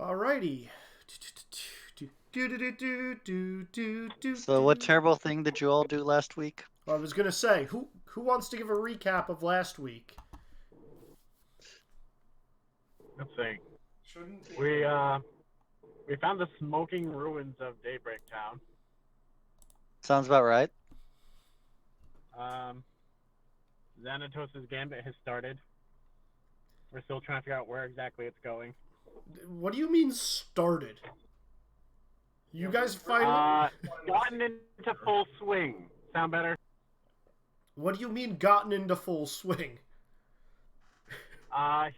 Alrighty. So what terrible thing did you all do last week? I was gonna say, who wants to give a recap of last week? Let's see. We found the smoking ruins of Daybreak Town. Sounds about right. Xanatos' gambit has started. We're still trying to figure out where exactly it's going. What do you mean started? You guys finally... Gotten into full swing. Sound better? What do you mean gotten into full swing?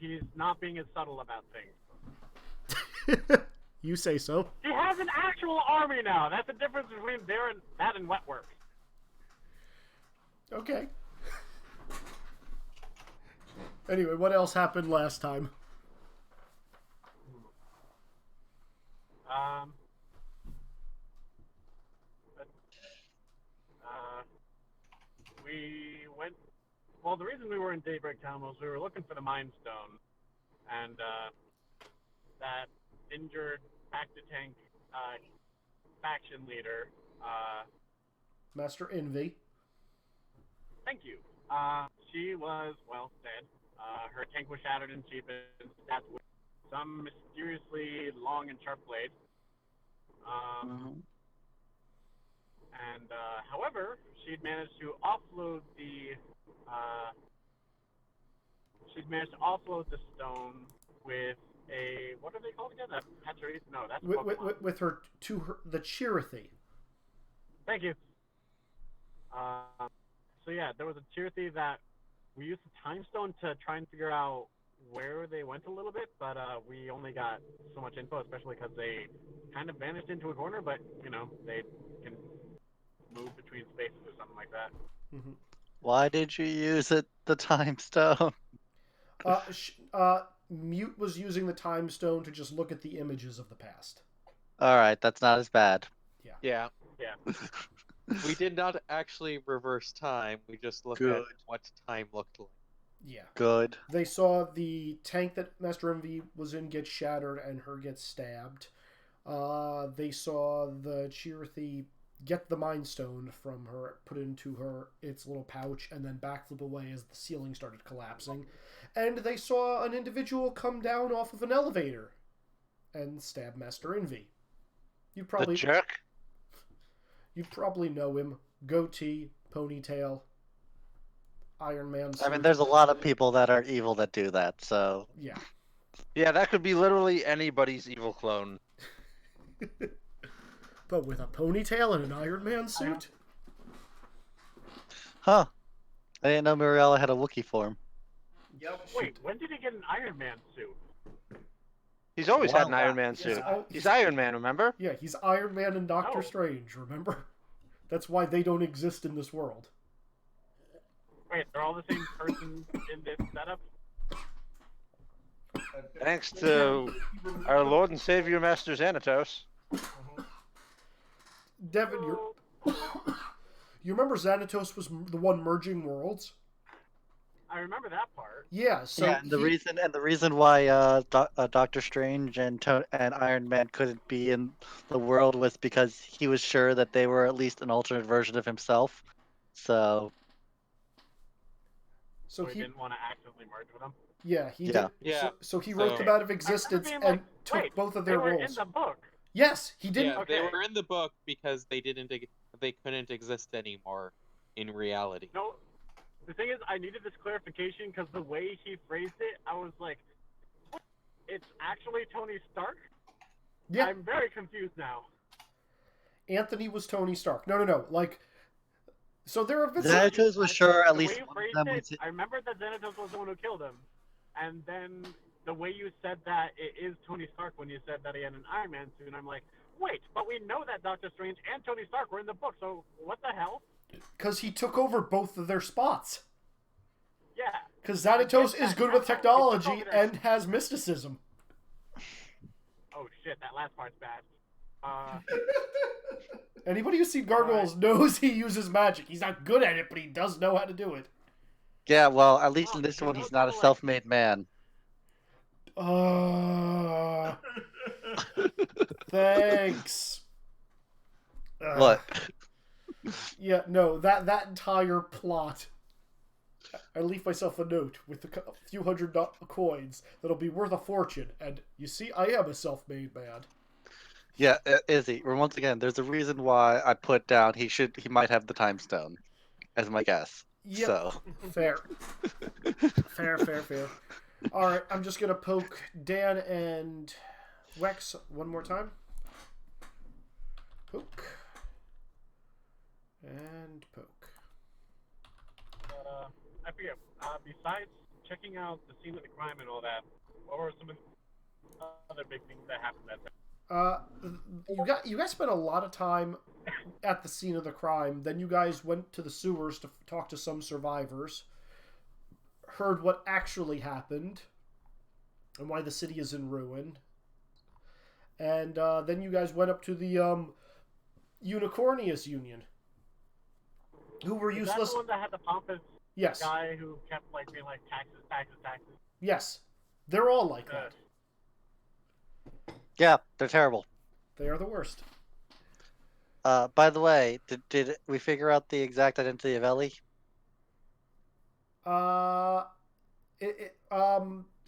He's not being as subtle about things. You say so. He has an actual army now. That's the difference between that and Wetworks. Okay. Anyway, what else happened last time? We went. Well, the reason we were in Daybreak Town was we were looking for the Mind Stone, and that injured Acta-Tank faction leader. Master Envy. Thank you. She was, well, dead. Her tank was shattered and she been stabbed with some mysteriously long and sharp blade. And, however, she'd managed to offload the, the stone with a, what are they called again? A Petrice? No, that's with her, the Chirithy. Thank you. So yeah, there was a Chirithy that we used the Time Stone to try and figure out where they went a little bit, but we only got so much info, especially because they kind of vanished into a corner, but, you know, they can move between spaces or something like that. Mm-hmm. Why did you use the Time Stone? Mute was using the Time Stone to just look at the images of the past. Alright, that's not as bad. Yeah. Yeah. We did not actually reverse time. We just looked at what time looked like. Yeah. Good. They saw the tank that Master Envy was in get shattered and her get stabbed. They saw the Chirithy get the Mind Stone from her, put it into its little pouch, and then backflip away as the ceiling started collapsing. And they saw an individual come down off of an elevator and stab Master Envy. The jerk? You probably know him. Goatee, ponytail, Iron Man suit. I mean, there's a lot of people that are evil that do that, so... Yeah. Yeah, that could be literally anybody's evil clone. But with a ponytail and an Iron Man suit? Huh. I didn't know Muriella had a Wookiee form. Yep. Wait, when did he get an Iron Man suit? He's always had an Iron Man suit. He's Iron Man, remember? Yeah, he's Iron Man and Doctor Strange, remember? That's why they don't exist in this world. Wait, they're all the same person in this setup? Thanks to our Lord and Savior Master Xanatos. Devin, you remember Xanatos was the one merging worlds? I remember that part. Yeah, so yeah, the reason why Doctor Strange and Iron Man couldn't be in the world was because he was sure that they were at least an alternate version of himself. So he didn't want to actively merge with them. Yeah, he did. Yeah. So he wrote them out of existence and took both of their roles. They were in the book. Yes, he didn't. Yeah, they were in the book because they couldn't exist anymore in reality. No. The thing is, I needed this clarification because the way he phrased it, I was like, what? It's actually Tony Stark? Yeah. I'm very confused now. Anthony was Tony Stark. No. Like, so there have been... Xanatos was sure at least one of them was... I remember that Xanatos was the one who killed him. And then the way you said that it is Tony Stark when you said that he had an Iron Man suit, and I'm like, wait, but we know that Doctor Strange and Tony Stark were in the book, so what the hell? Because he took over both of their spots. Yeah. Because Xanatos is good with technology and has mysticism. Oh shit, that last part's bad. Anybody who's seen Gargoyles knows he uses magic. He's not good at it, but he does know how to do it. Yeah, well, at least in this one, he's not a self-made man. Thanks. What? Yeah, no, that entire plot. I leave myself a note with a few hundred coins that'll be worth a fortune, and you see, I am a self-made man. Yeah, Izzy. Once again, there's a reason why I put down he might have the time stone as my guess. Yep. So fair. Fair. All right, I'm just gonna poke Dan and Wex one more time. Poke and poke. I forget. Besides checking out the scene of the crime and all that, what were some of the other big things that happened that day? You guys spent a lot of time at the scene of the crime. Then you guys went to the sewers to talk to some survivors. Heard what actually happened and why the city is in ruin. And then you guys went up to the Unicornius Union, who were useless. Is that the one that had the pompous yes. guy who kept being like taxes? Yes, they're all like that. yeah, they're terrible. They are the worst. By the way, did we figure out the exact identity of Ellie?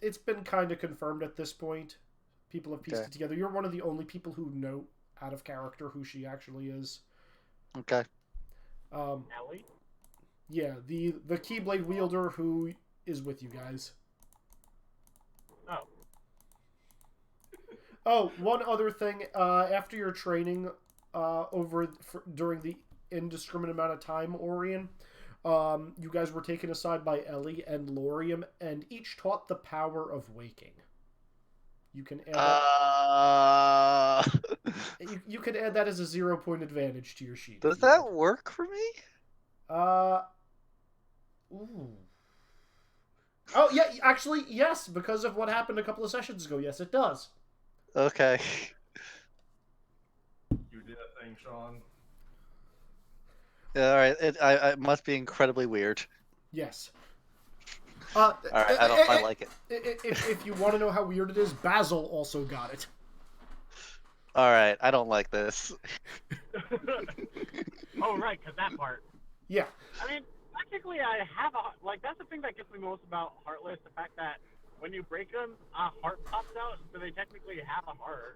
It's been kind of confirmed at this point. People have pieced it together. You're one of the only people who know out of character who she actually is. Okay. Ellie? Yeah, the Keyblade wielder who is with you guys. Oh. Oh, one other thing. After your training, during the indiscriminate amount of time, Orion, you guys were taken aside by Ellie and Laurium, and each taught the power of waking. You can add you can add that as a 0-point advantage to your sheet. Does that work for me? Ooh. Oh yeah, actually yes, because of what happened a couple of sessions ago. Yes, it does. Okay. You did a thing, Sean. Yeah, all right. It must be incredibly weird. Yes. All right, I like it. If you want to know how weird it is, Basil also got it. All right, I don't like this. Oh right, because that part. Yeah. I mean, technically, I have that's the thing that gets me most about Heartless. The fact that when you break them, a heart pops out, so they technically have a heart.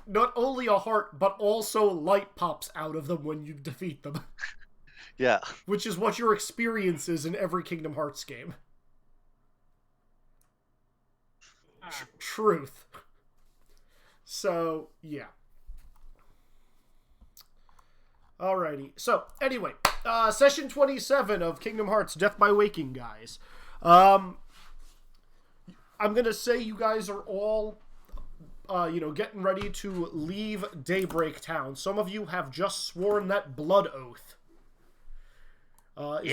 Not only a heart, but also light pops out of them when you defeat them. Yeah. Which is what your experience is in every Kingdom Hearts game. Truth. So, yeah. Alrighty. So, anyway, session 27 of Kingdom Hearts Death by Waking, guys. I'm gonna say you guys are all, getting ready to leave Daybreak Town. Some of you have just sworn that blood oath. Is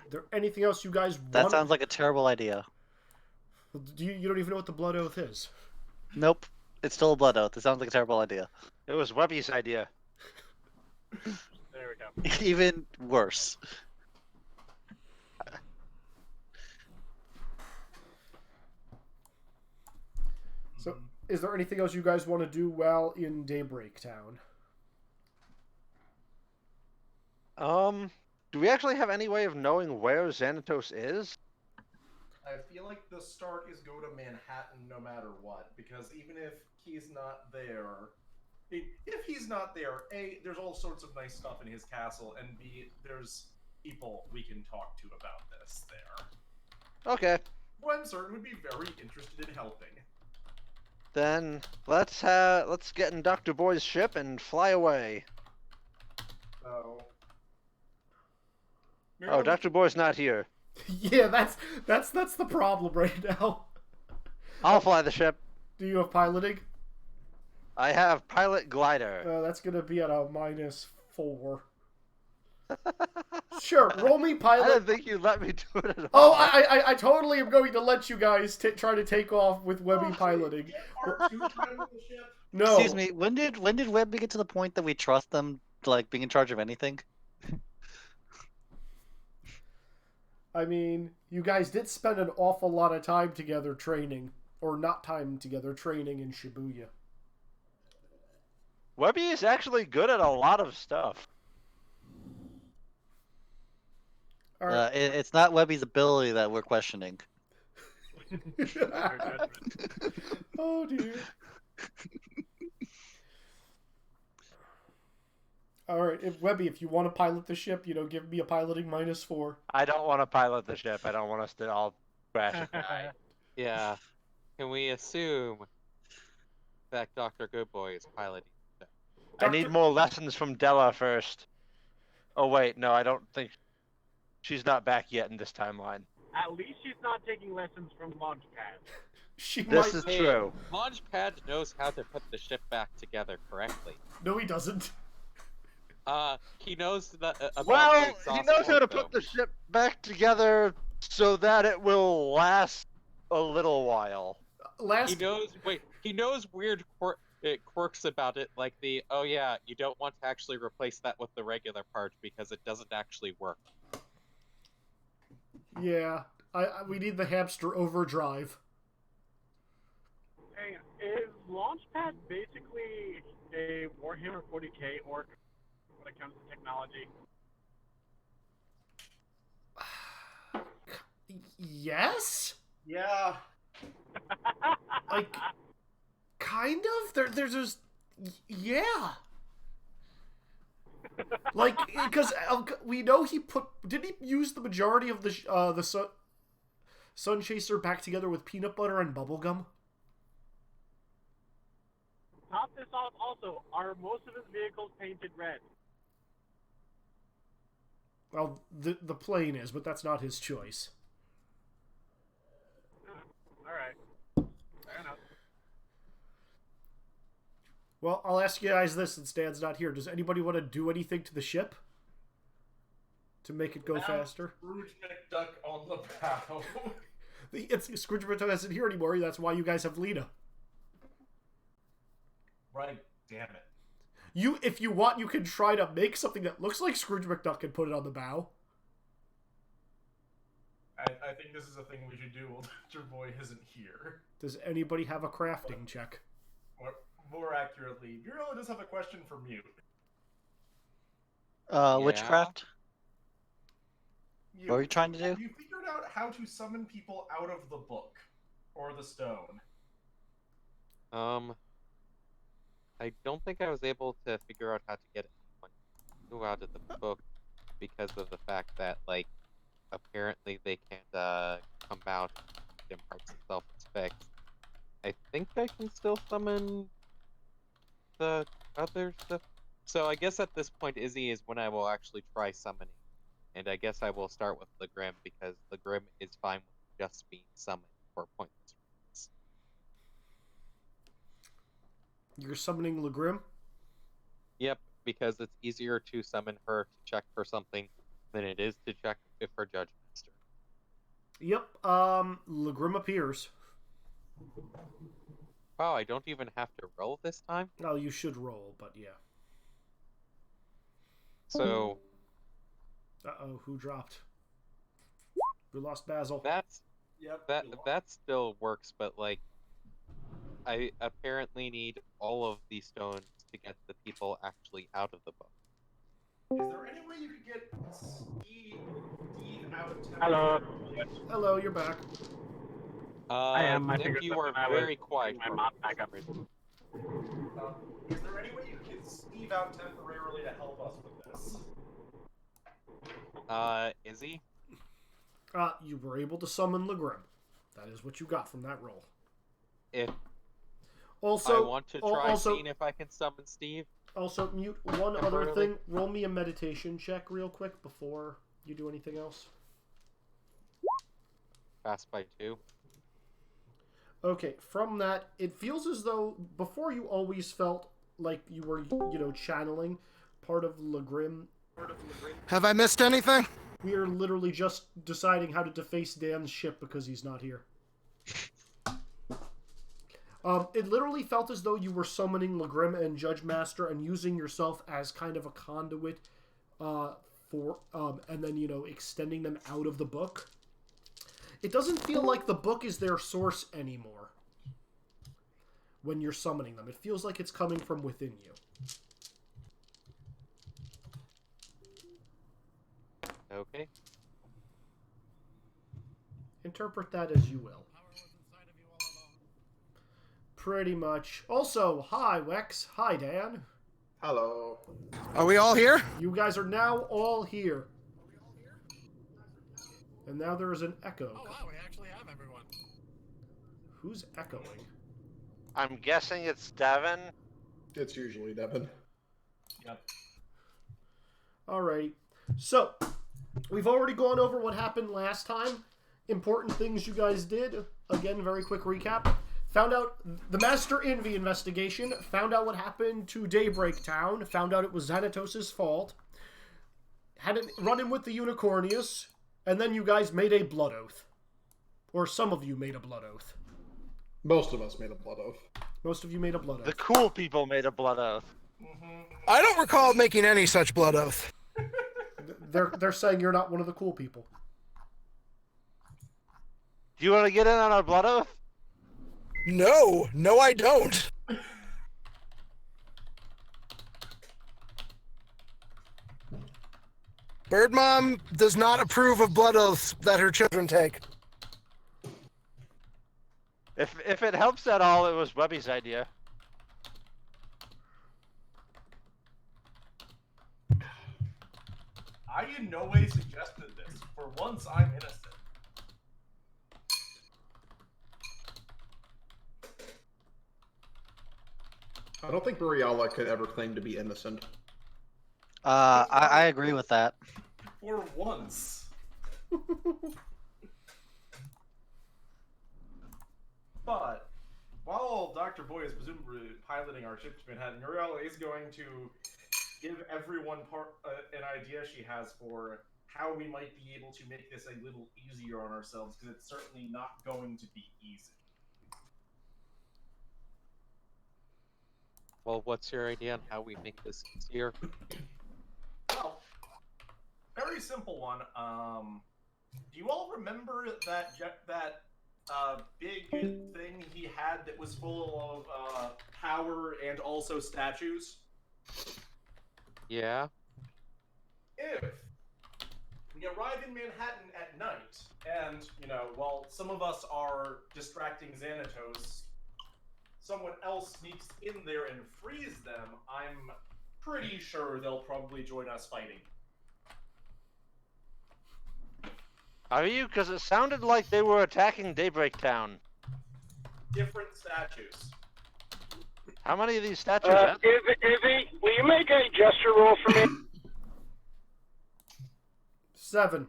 there anything else you guys want? That sounds like a terrible idea. You don't even know what the blood oath is? Nope. It's still a blood oath. It sounds like a terrible idea. It was Webby's idea. There we go. Even worse. So, is there anything else you guys want to do while in Daybreak Town? Do we actually have any way of knowing where Xanatos is? I feel like the start is go to Manhattan no matter what, because even if he's not there, if he's not there, A, there's all sorts of nice stuff in his castle, and B, there's people we can talk to about this there. Okay. One certain would be very interested in helping. Then let's get in Dr. Boy's ship and fly away. Oh. Oh, Dr. Boy's not here. Yeah, that's the problem right now. I'll fly the ship. Do you have piloting? I have pilot glider. That's gonna be at a -4. Sure, roll me pilot. I didn't think you'd let me do it at Oh, all. I totally am going to let you guys try to take off with Webby piloting. No. Excuse me. When did Webby get to the point that we trust them, like being in charge of anything? I mean, you guys did spend an awful lot of time together training. or not time together, training in Shibuya. Webby is actually good at a lot of stuff. All right. It's not Webby's ability that we're questioning. Oh dear. All right, Webby, if you want to pilot the ship, give me a piloting -4. I don't want to pilot the ship. I don't want us to all crash and die. Yeah. Can we assume that Dr. Goodboy is piloting? I need more lessons from Della first. Oh wait, no, I don't think she's not back yet in this timeline. At least she's not taking lessons from Launchpad. This is Hey, true. Launchpad knows how to put the ship back together correctly. No, he doesn't. He knows that about Well, the he exhaust knows how to port, put the ship back together so that it will last a little while. Last. He knows weird quirks about it, like oh yeah, you don't want to actually replace that with the regular part because it doesn't actually work. Yeah, we need the hamster overdrive. Hey, is Launchpad basically a Warhammer 40k orc when it comes to technology? Yes? Yeah. Like, kind of? There's just... Yeah. Like, because we know he did he use the majority of the Sun Chaser back together with peanut butter and bubblegum? Top this off also, are most of his vehicles painted red? Well, the plane is, but that's not his choice. Alright. Fair enough. Well, I'll ask you guys this since Dan's not here. Does anybody want to do anything to the ship? To make it go Now, faster? Scrooge McDuck on the bow. Scrooge McDuck isn't here anymore, that's why you guys have Lena. Right, damn it. If you want, you can try to make something that looks like Scrooge McDuck and put it on the bow. I think this is a thing we should do while Dr. Boy isn't here. Does anybody have a crafting check? Or, more accurately, Bureau does have a question for Mute. Witchcraft? Mute, What are you trying to do? have you figured out how to summon people out of the book? Or the stone? I don't think I was able to figure out how to get anyone out of the book because of the fact that, like, apparently they can't come out in parts of self-respect. I think I can still summon the other stuff. So I guess at this point, Izzy is when I will actually try summoning. And I guess I will start with Legrim because Legrim is fine with just being summoned for pointless reasons. You're summoning Legrim? Yep, because it's easier to summon her to check for something than it is to check if her Judge Master. Yep, Legrim appears. Wow, I don't even have to roll this time? Oh, you should roll, but yeah. So... Uh-oh, who dropped? We lost Basil. Yep. That still works, but, like, I apparently need all of these stones to get the people actually out of the book. Is there any way you could get Steve out of town? Hello. Hello, you're back. I am. I Nick, figured you that are when I very was quiet. my mom back up. Is there any way you could get Steve out temporarily to help us with this? Izzy? You were able to summon Legrim. That is what you got from that roll. If Also, I want to try seeing if I can summon Steve. Also, Mute, one other thing. Roll me a meditation check real quick before you do anything else. Fast by 2. Okay, from that, it feels as though before you always felt like you were, channeling part of Legrim. Have I missed anything? We are literally just deciding how to deface Dan's ship because he's not here. It literally felt as though you were summoning Legrim and Judge Master and using yourself as kind of a conduit and then, extending them out of the book. It doesn't feel like the book is their source anymore. when you're summoning them. It feels like it's coming from within you. Okay. Interpret that as you will. Pretty much. Also, hi, Wex. Hi, Dan. Hello. Are we all here? You guys are now all here. And now there is an echo. Oh wow, we actually have everyone. Who's echoing? I'm guessing it's Devin. It's usually Devin. Yep. Alright. So, we've already gone over what happened last time. Important things you guys did. Again, very quick recap. Found out the Master Envy investigation. Found out what happened to Daybreak Town. Found out it was Xanatos' fault. Had a run-in with the Unicornius. And then you guys made a blood oath. Or some of you made a blood oath. Most of us made a blood oath. Most of you made a blood The oath. cool people made a blood oath. I don't recall making any such blood oath. They're saying you're not one of the cool people. Do you want to get in on our blood oath? No, I don't. Bird Mom does not approve of blood oaths that her children take. If it helps at all, it was Webby's idea. I in no way suggested this. For once, I'm innocent. I don't think Buriala could ever claim to be innocent. I agree with that. For once. But, while Dr. Boy is presumably piloting our ship to Manhattan, Uriella is going to give everyone an idea she has for how we might be able to make this a little easier on ourselves, because it's certainly not going to be easy. Well, what's your idea on how we make this easier? Well, very simple one. Do you all remember that big thing he had that was full of power and also statues? Yeah. If we arrive in Manhattan at night, and, while some of us are distracting Xanatos, someone else sneaks in there and frees them, I'm pretty sure they'll probably join us fighting. Are you? Because it sounded like they were attacking Daybreak Town. Different statues. How many of these statues? Are there? Izzy, will you make a gesture roll for me? 7.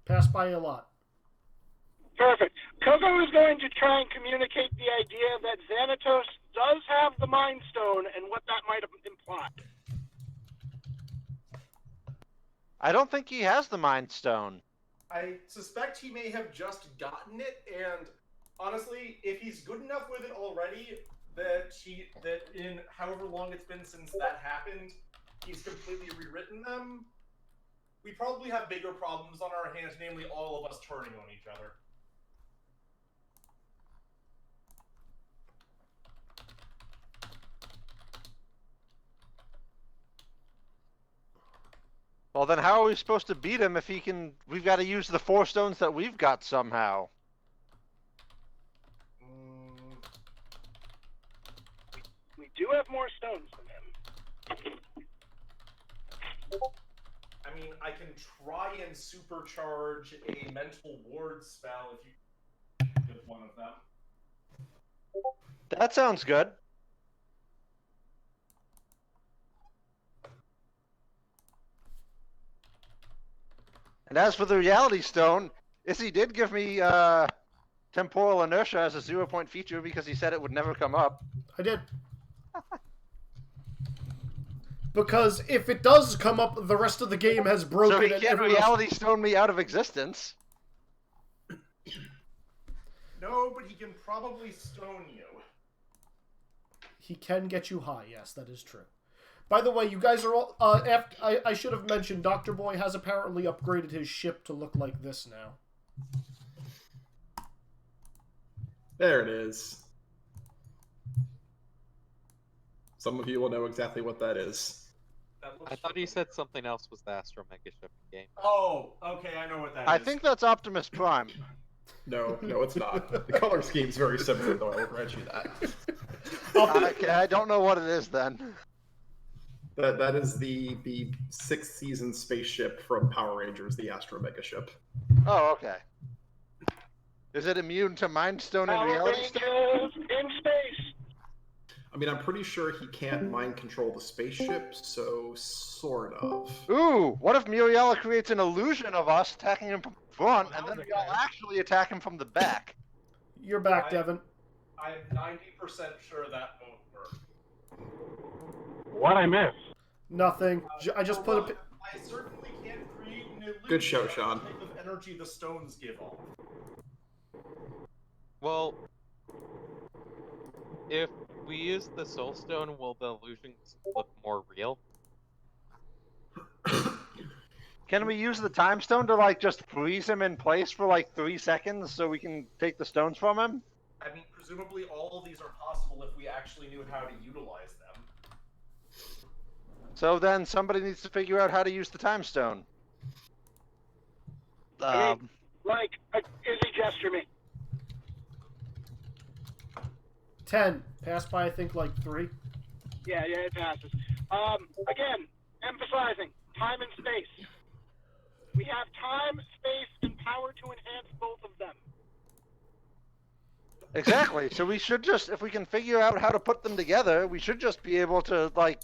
Passed by a lot. Perfect. Coco is going to try and communicate the idea that Xanatos does have the Mind Stone and what that might imply. I don't think he has the Mind Stone. I suspect he may have just gotten it, and honestly, if he's good enough with it already, that in however long it's been since that happened, he's completely rewritten them, we probably have bigger problems on our hands, namely all of us turning on each other. Well, then how are we supposed to beat him if he can... We've got to use the 4 stones that we've got somehow. We do have more stones than him. I mean, I can try and supercharge a mental ward spell if you with one of them. That sounds good. And as for the Reality Stone, Izzy did give me temporal inertia as a 0-point feature because he said it would never come up. I did. Because if it does come up, the rest of the game has broken. So he and can't everyone else- Reality Stone me out of existence. No, but he can probably stone you. He can get you high. Yes, that is true. By the way, you guys are all. I should have mentioned Dr. Boy has apparently upgraded his ship to look like this now. There it is. Some of you will know exactly what that is. That looks I thought you familiar. said something else was the Astro Mega Ship game. Oh, okay, I know what that is. I think that's Optimus Prime. No, it's not. The color scheme's very similar, though. I will grant you that. Okay, I don't know what it is then. That is the sixth season spaceship from Power Rangers, the Astro Mega Ship. Oh, okay. Is it immune to Mind Stone and Power Reality Stone? Rangers in space. I mean, I'm pretty sure he can't mind control the spaceship, so sort of. Ooh, what if Muriela creates an illusion of us attacking him from the front, and then we all actually attack him from the back? You're back, I- Devin. I'm 90% sure that won't work. What I miss? Nothing. I just put a. Well, I certainly can't create an illusion Good show, of Sean. the type of energy the stones give off. Well, if we use the Soul Stone, will the illusions look more real? Can we use the Time Stone to, like, just freeze him in place for, like, 3 seconds so we can take the stones from him? I mean, presumably all of these are possible if we actually knew how to utilize them. So then somebody needs to figure out how to use the Time Stone. Like, Izzy gesture me. 10. Passed by, I think, like 3. Yeah, it passes. Again, emphasizing time and space. We have time, space, and power to enhance both of them. Exactly. So we should just, if we can figure out how to put them together, we should just be able to, like,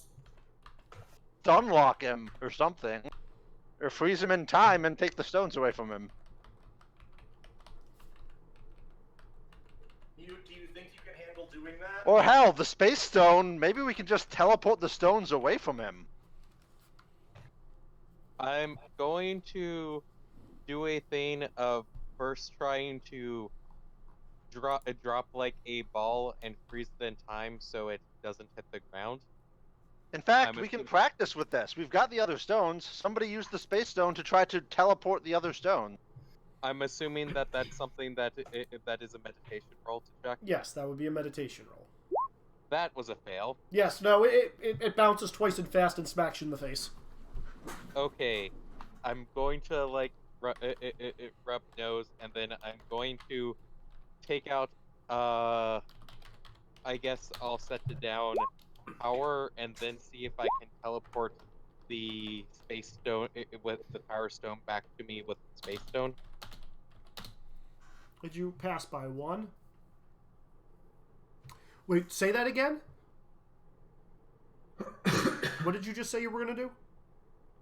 unlock him or something. Or freeze him in time and take the stones away from him. Do you think you can handle doing that? Or hell, the Space Stone, maybe we can just teleport the stones away from him. I'm going to do a thing of first trying to drop like a ball and freeze it in time so it doesn't hit the ground. In fact, I'm we can assuming- practice with this. We've got the other stones. Somebody use the Space Stone to try to teleport the other stone. I'm assuming that that's something that that is a meditation roll to check. Yes, that would be a meditation roll. That was a fail. Yes, no, it bounces twice and fast and smacks you in the face. Okay, I'm going to like rub nose, and then I'm going to take out. I guess I'll set it down power, and then see if I can teleport the space stone with the power stone back to me with the space stone. Did you pass by 1? Wait, say that again? What did you just say you were going to do?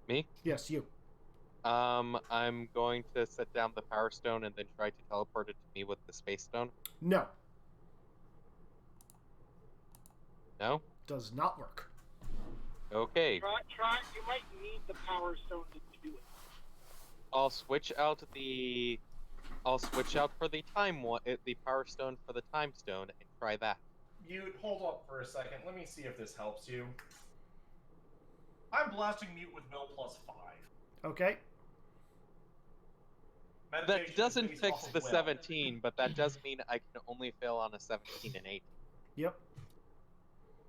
Me? Yes, you. I'm going to set down the power stone and then try to teleport it to me with the space stone. No, No? does not work. Okay. Try. You might need the power stone to do it. I'll switch out for the time one, the power stone for the time stone, and try that. You hold up for a second. Let me see if this helps you. I'm blasting mute with will +5. Okay. Meditation That doesn't is based fix off of the will. 17, but that does mean I can only fail on a 17 and 8. Yep.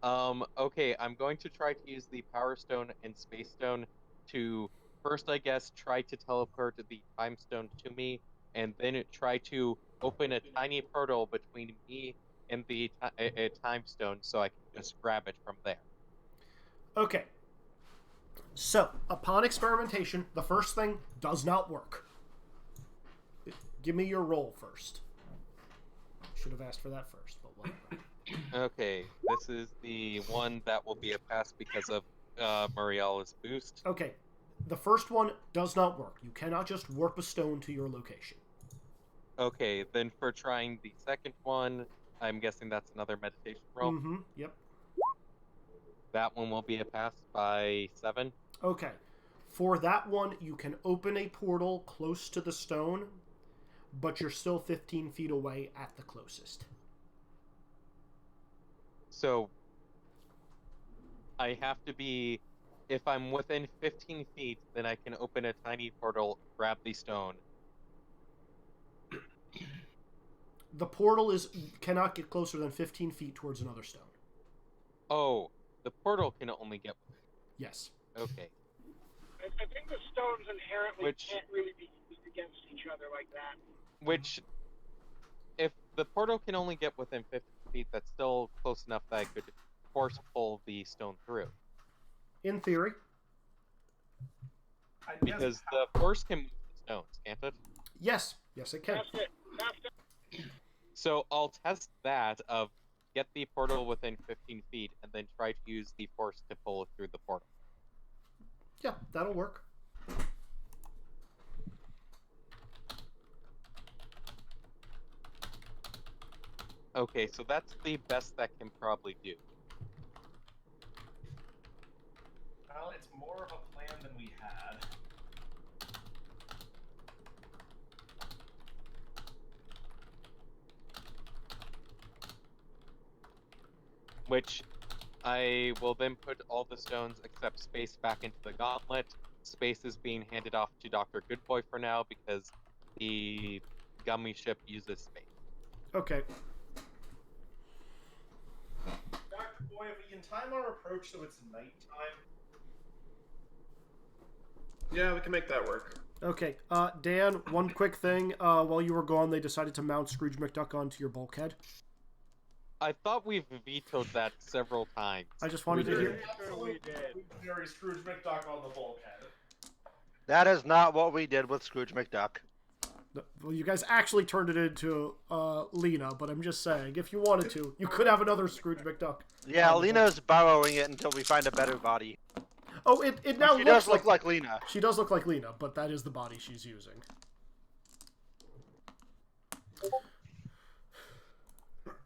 Okay, I'm going to try to use the Power Stone and Space Stone to first, I guess, try to teleport the Time Stone to me, and then try to open a tiny portal between me and the Time Stone so I can just grab it from there. Okay. So, upon experimentation, the first thing does not work. Give me your roll first. Should have asked for that first, but whatever. Okay, this is the one that will be a pass because of Muriela's boost. Okay. The first one does not work. You cannot just warp a stone to your location. Okay, then for trying the second one, I'm guessing that's another meditation roll. Mm-hmm. Yep. That one will be a pass by 7. Okay. For that one, you can open a portal close to the stone, but you're still 15 feet away at the closest. So I have to be, if I'm within 15 feet, then I can open a tiny portal, grab the stone. The portal cannot get closer than 15 feet towards another stone. Oh, the portal can only get. Yes. Okay. I think the stones inherently Which- can't really be used against each other like that. Which, if the portal can only get within 50 feet, that's still close enough that I could force pull the stone through. In theory. I guess Because the force can move the stones, can't it? Yes. Yes, it can. That's it. That's it. So I'll test that of get the portal within 15 feet and then try to use the force to pull it through the portal. Yeah, that'll work. Okay, so that's the best that can probably do. well, it's more of a plan than we had. Which I will then put all the stones except space back into the gauntlet. Space is being handed off to Dr. Goodboy for now because the gummy ship uses space. Okay. Dr. Boy, if we can time our approach so it's nighttime. Yeah, we can make that work. Okay. Dan, one quick thing. While you were gone, they decided to mount Scrooge McDuck onto your bulkhead. I thought we've vetoed that several times. I just wanted to hear. Absolutely Jerry Scrooge McDuck on the bulkhead. That is not what we did with Scrooge McDuck. Well, you guys actually turned it into Lena, but I'm just saying, if you wanted to, you could have another Scrooge McDuck. Yeah, Lena's borrowing it until we find a better body. Oh, it now She looks does look like Lena. She does look like Lena, but that is the body she's using.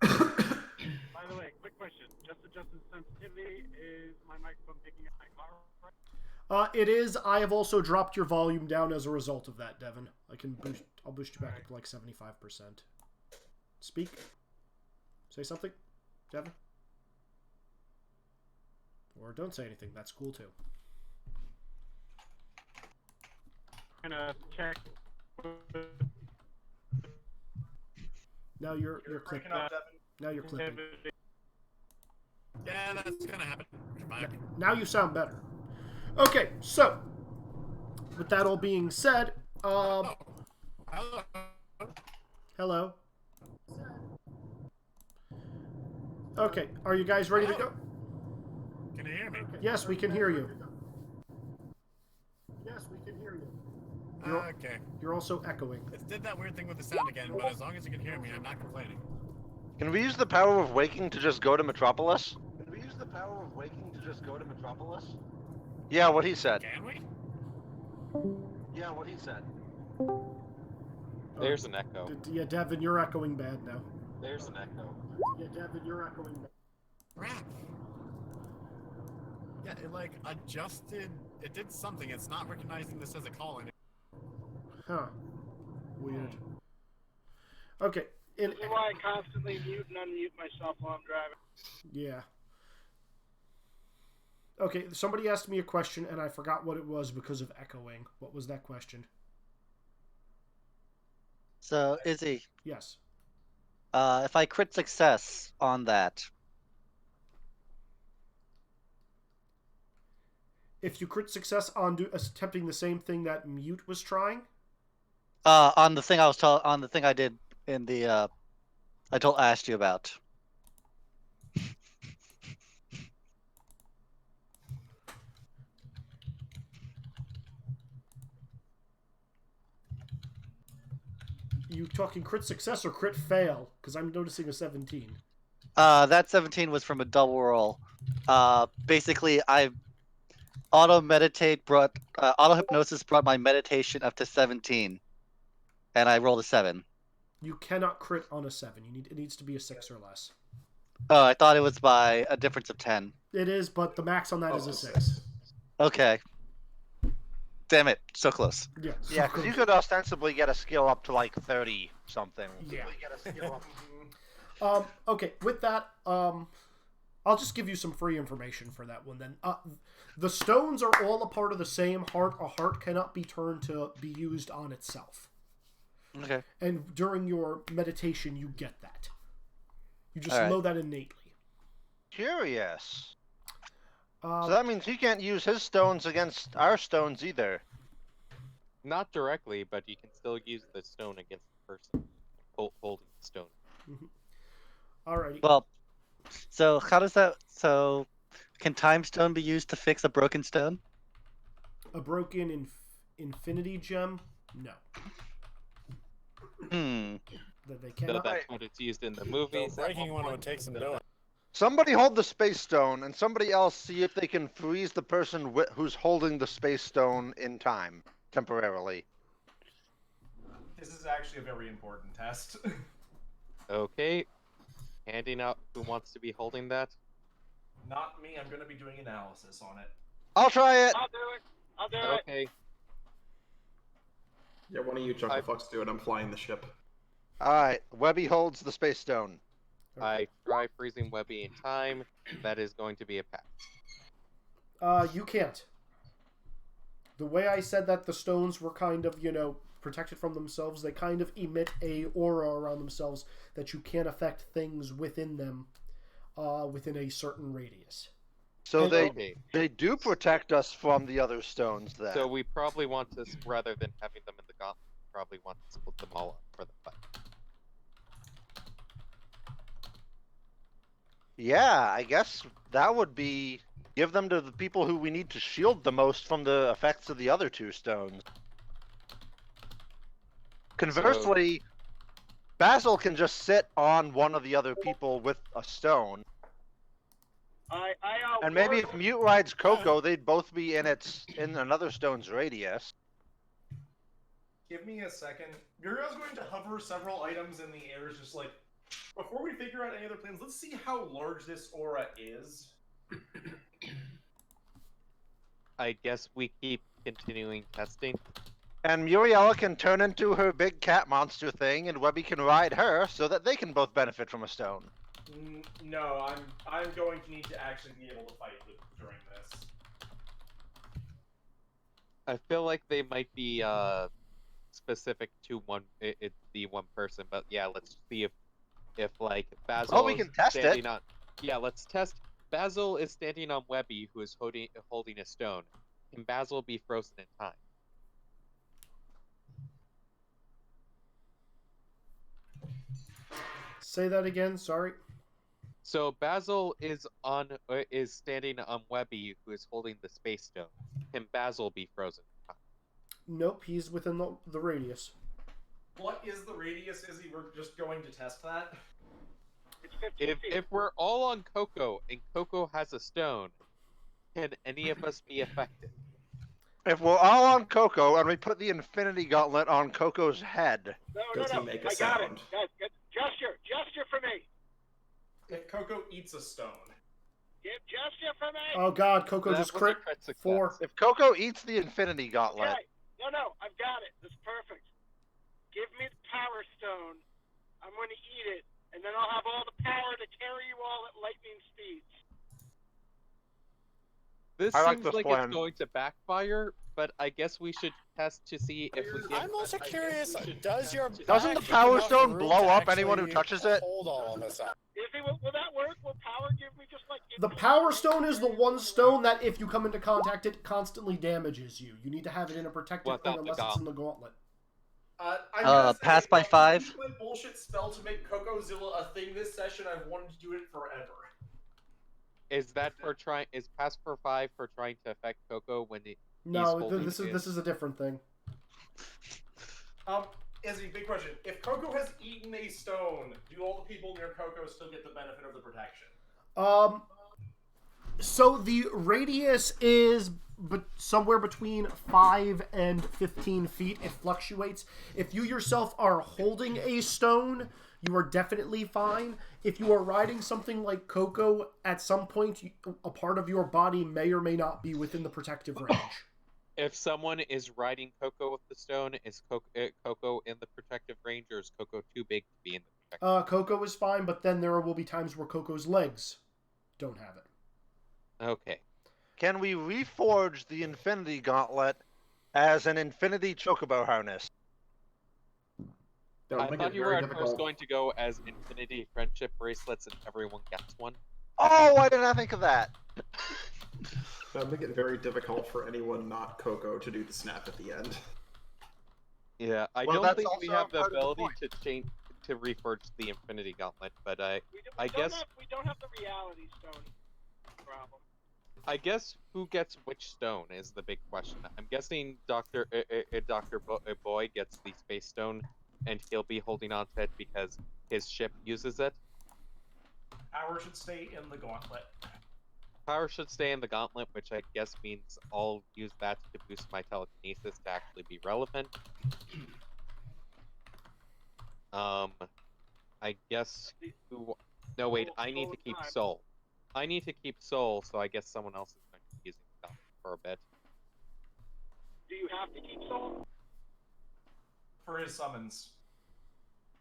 By the way, quick question. Just adjusted sensitivity. Is my microphone picking up my car? Right? It is. I have also dropped your volume down as a result of that, Devin. I'll boost you back up to like 75%. Speak. Say something, Devin. Or don't say anything. That's cool too. Gonna check. Now you're Breaking clipping. up, Devin. Now you're clipping. Yeah, that's gonna happen. Fine. Now you sound better. Okay, so with that all being said, Hello. hello. Okay, are you guys ready to go? Can you hear me? Yes, we can hear you. Yes, we can hear you. Okay. You're also echoing. It did that weird thing with the sound again, but as long as you can hear me, I'm not complaining. Can we use the power of waking to just go to Metropolis? Can we use the power of waking to just go to Metropolis? Yeah, what he said. Can we? Yeah, what he said. There's an echo. Yeah, Devin, you're echoing bad now. There's an echo. Yeah, Devin, you're echoing bad. Crap. Yeah, it like adjusted. It did something. It's not recognizing this as a call anymore. Huh. Weird. Okay. This is why I constantly mute and unmute myself while I'm driving. Yeah. Okay, somebody asked me a question and I forgot what it was because of echoing. What was that question? So, Izzy, Yes. if I crit success on that, If you crit success on attempting the same thing that Mute was trying, on the thing on the thing I did in the, I asked you about. you talking crit success or crit fail? Because I'm noticing a 17. That 17 was from a double roll. Basically, auto hypnosis brought my meditation up to 17, and I rolled a 7. You cannot crit on a 7. It needs to be a 6 or less. Oh, I thought it was by a difference of 10. It is, but the max on that is a 6. Okay. Damn it, so close. Yeah. Yeah, because you could ostensibly get a skill up to like 30 something. Yeah. Get a skill up. Okay, with that, I'll just give you some free information for that one then. The stones are all a part of the same heart. A heart cannot be turned to be used on itself. Okay. And during your meditation, you get that. You just All right. know that innately. Curious. So that means he can't use his stones against our stones either. Not directly, but you can still use the stone against the person holding the stone. Alrighty. Well, so how does that? So, can time stone be used to fix a broken stone? A broken infinity gem? No. That they So cannot. that's what it's used in the movies. So breaking one would take some doing. Somebody hold the space stone, and somebody else see if they can freeze the person who's holding the space stone in time, temporarily. This is actually a very important test. Okay. Handing out who wants to be holding that. Not me. I'm going to be doing analysis on it. I'll try it. I'll do it. I'll do it. Okay. Yeah, one of you chucklefucks do it. I'm flying the ship. All right, Webby holds the space stone. I try freezing Webby in time. That is going to be a pass. You can't. The way I said that the stones were kind of, protected from themselves, they kind of emit a aura around themselves that you can't affect things within them within a certain radius. So Okay. they do protect us from the other stones then. So we probably want to, rather than having them in the gauntlet, probably want to split them all up for the fight. Yeah, I guess that would be give them to the people who we need to shield the most from the effects of the other two stones. Conversely, Basil can just sit on one of the other people with a stone. And maybe if Mute rides Coco, they'd both be in another stone's radius. Give me a second. Muriel's going to hover several items in the air, just like, before we figure out any other plans, let's see how large this aura is. I guess we keep continuing testing. And Muriela can turn into her big cat monster thing, and Webby can ride her, so that they can both benefit from a stone. No, I'm going to need to actually be able to fight during this. I feel like they might be specific to the one person, but yeah, let's see if like Basil. Oh, we can test it. Yeah, let's test. Basil is standing on Webby, who is holding a stone. Can Basil be frozen in time? Say that again, sorry. So Basil is standing on Webby, who is holding the space stone. Can Basil be frozen in time? Nope, he's within the radius. What is the radius, Izzy? We're just going to test that? It's 15 feet. If we're all on Coco and Coco has a stone, can any of us be affected? If we're all on Coco and we put the Infinity Gauntlet on Coco's head. Does he make a I got it. sound? Guys, gesture for me. If Coco eats a stone. Gesture for me. Oh god, Coco That just was a crit. crit success. 4. If Coco eats the Infinity Gauntlet, Okay. No, I've got it. That's perfect. Give me the Power Stone. I'm going to eat it, and then I'll have all the power to carry you all at lightning speeds. This I like seems this like plan. it's going to backfire, but I guess we should test to see if we can. I'm also curious, does your Doesn't the back Power enough Stone room blow to up anyone who actually touches it? Hold all of us up. Will that work? Will power give me just like... The Power Stone is the one stone that if you come into contact, it constantly damages you. You need to have it in a protective Without thing the unless it's in the gauntlet. I'm gonna say, pass by 5. My bullshit spell to make Cocozilla a thing this session. I've wanted to do it forever. Is that for trying? Is pass for 5 for trying to affect Coco when he's No, holding this it? is a different thing. Izzy, big question. If Coco has eaten a stone, do all the people near Coco still get the benefit of the protection? So the radius is somewhere between 5 and 15 feet. It fluctuates. If you yourself are holding a stone, you are definitely fine. If you are riding something like Coco, at some point, a part of your body may or may not be within the protective range. If someone is riding Coco with the stone, is Coco in the protective range, or is Coco too big to be in the protective? Coco is fine, but then there will be times where Coco's legs don't have it. Okay. can we reforge the Infinity Gauntlet as an Infinity Chocobo harness? That would I make thought it you were very at first difficult. going to go as Infinity Friendship Bracelets and everyone gets one. Oh, why didn't I think of that? That would make it very difficult for anyone not Coco to do the snap at the end. Yeah, I Well, don't that's think we also have the part of the ability point. to change to reforge the Infinity Gauntlet, but I We guess don't have the Reality Stone problem. I guess who gets which stone is the big question. I'm guessing Doctor Boy gets the Space Stone, and he'll be holding on to it because his ship uses it. Power should stay in the gauntlet. Power should stay in the Gauntlet, which I guess means I'll use that to boost my telekinesis to actually be relevant. I guess who? No, wait. I need to keep Soul. I need to keep Soul, so I guess someone else is going to be using the Gauntlet for a bit. Do you have to keep Soul? For his summons.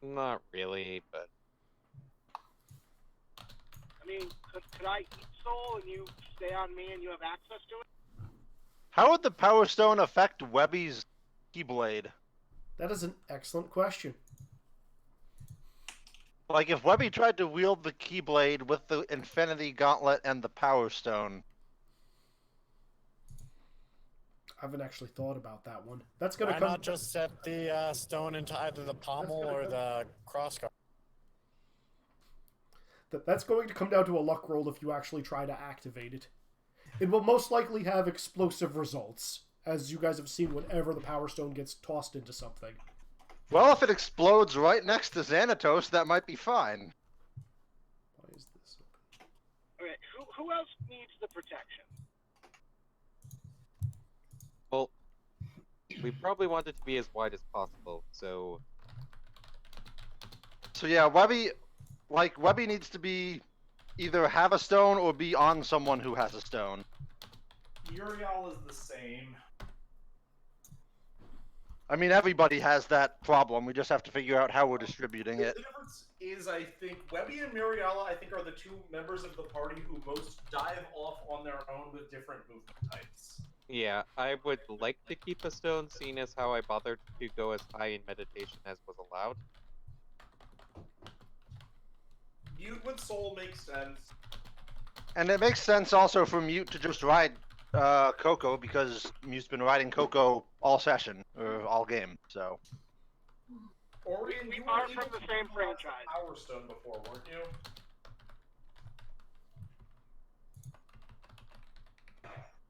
Not really, but I mean, could I eat Soul and you stay on me and you have access to it? How would the Power Stone affect Webby's Keyblade? That is an excellent question. Like, if Webby tried to wield the Keyblade with the Infinity Gauntlet and the Power Stone. I haven't actually thought about that one. That's gonna Why come. not just set the stone into either the pommel or the crossguard? That's going to come down to a luck roll if you actually try to activate it. It will most likely have explosive results, as you guys have seen whenever the Power Stone gets tossed into something. Well, if it explodes right next to Xanatos, that might be fine. Why is this open? Okay, who else needs the protection? well, we probably want it to be as wide as possible. So So yeah, Webby needs to be either have a stone or be on someone who has a stone. Uriel is the same. I mean, everybody has that problem. We just have to figure out how we're distributing The it. difference is, I think, Webby and Muriela, I think, are the two members of the party who most dive off on their own with different movement types. yeah, I would like to keep a stone, seeing as how I bothered to go as high in meditation as was allowed. Mute with Soul makes sense. And it makes sense also for Mute to just ride Coco, because Mute's been riding Coco all session, or all game, so. Orion, We you are were from able the to same utilize franchise. the Power Stone before, weren't you?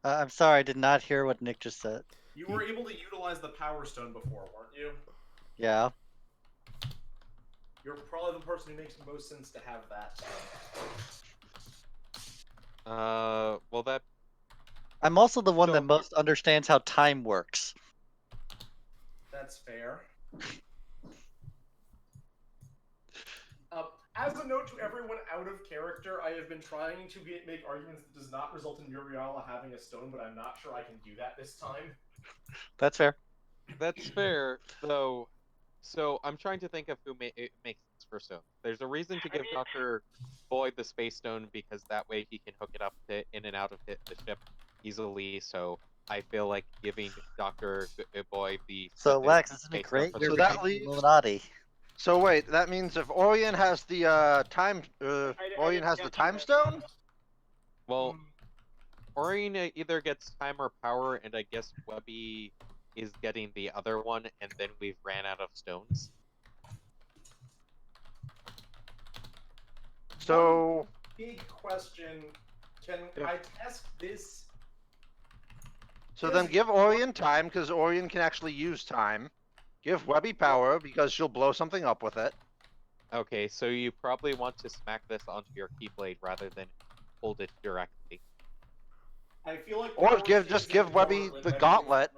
I'm sorry, I did not hear what Nick just said. You were able to utilize the Power Stone before, weren't you? Yeah. You're probably the person who makes the most sense to have that stone. Well, that I'm also the one So- that most understands how time works. That's fair. As a note to everyone out of character, I have been trying to make arguments that does not result in Muriela having a stone, but I'm not sure I can do that this time. That's fair. That's fair, though. So I'm trying to think of who it makes sense for stones. There's a reason to give Dr. Boyd the Space Stone, because that way he can hook it up to in and out of the ship easily. So I feel like giving Dr. Boyd the So, the Wax, isn't it Space Stone great? for You're the So that becoming leaves- Illuminati. So wait, that means if Orion has the Orion has the time stone? Well, Orion either gets time or power, and I guess Webby is getting the other one, and then we've ran out of stones. So Big question. Can I test this? then give Orion time, because Orion can actually use time. Give Webby power, because she'll blow something up with it. Okay, so you probably want to smack this onto your Keyblade rather than hold it directly. I feel like Or power give stays just give in Webby Webby the is- gauntlet.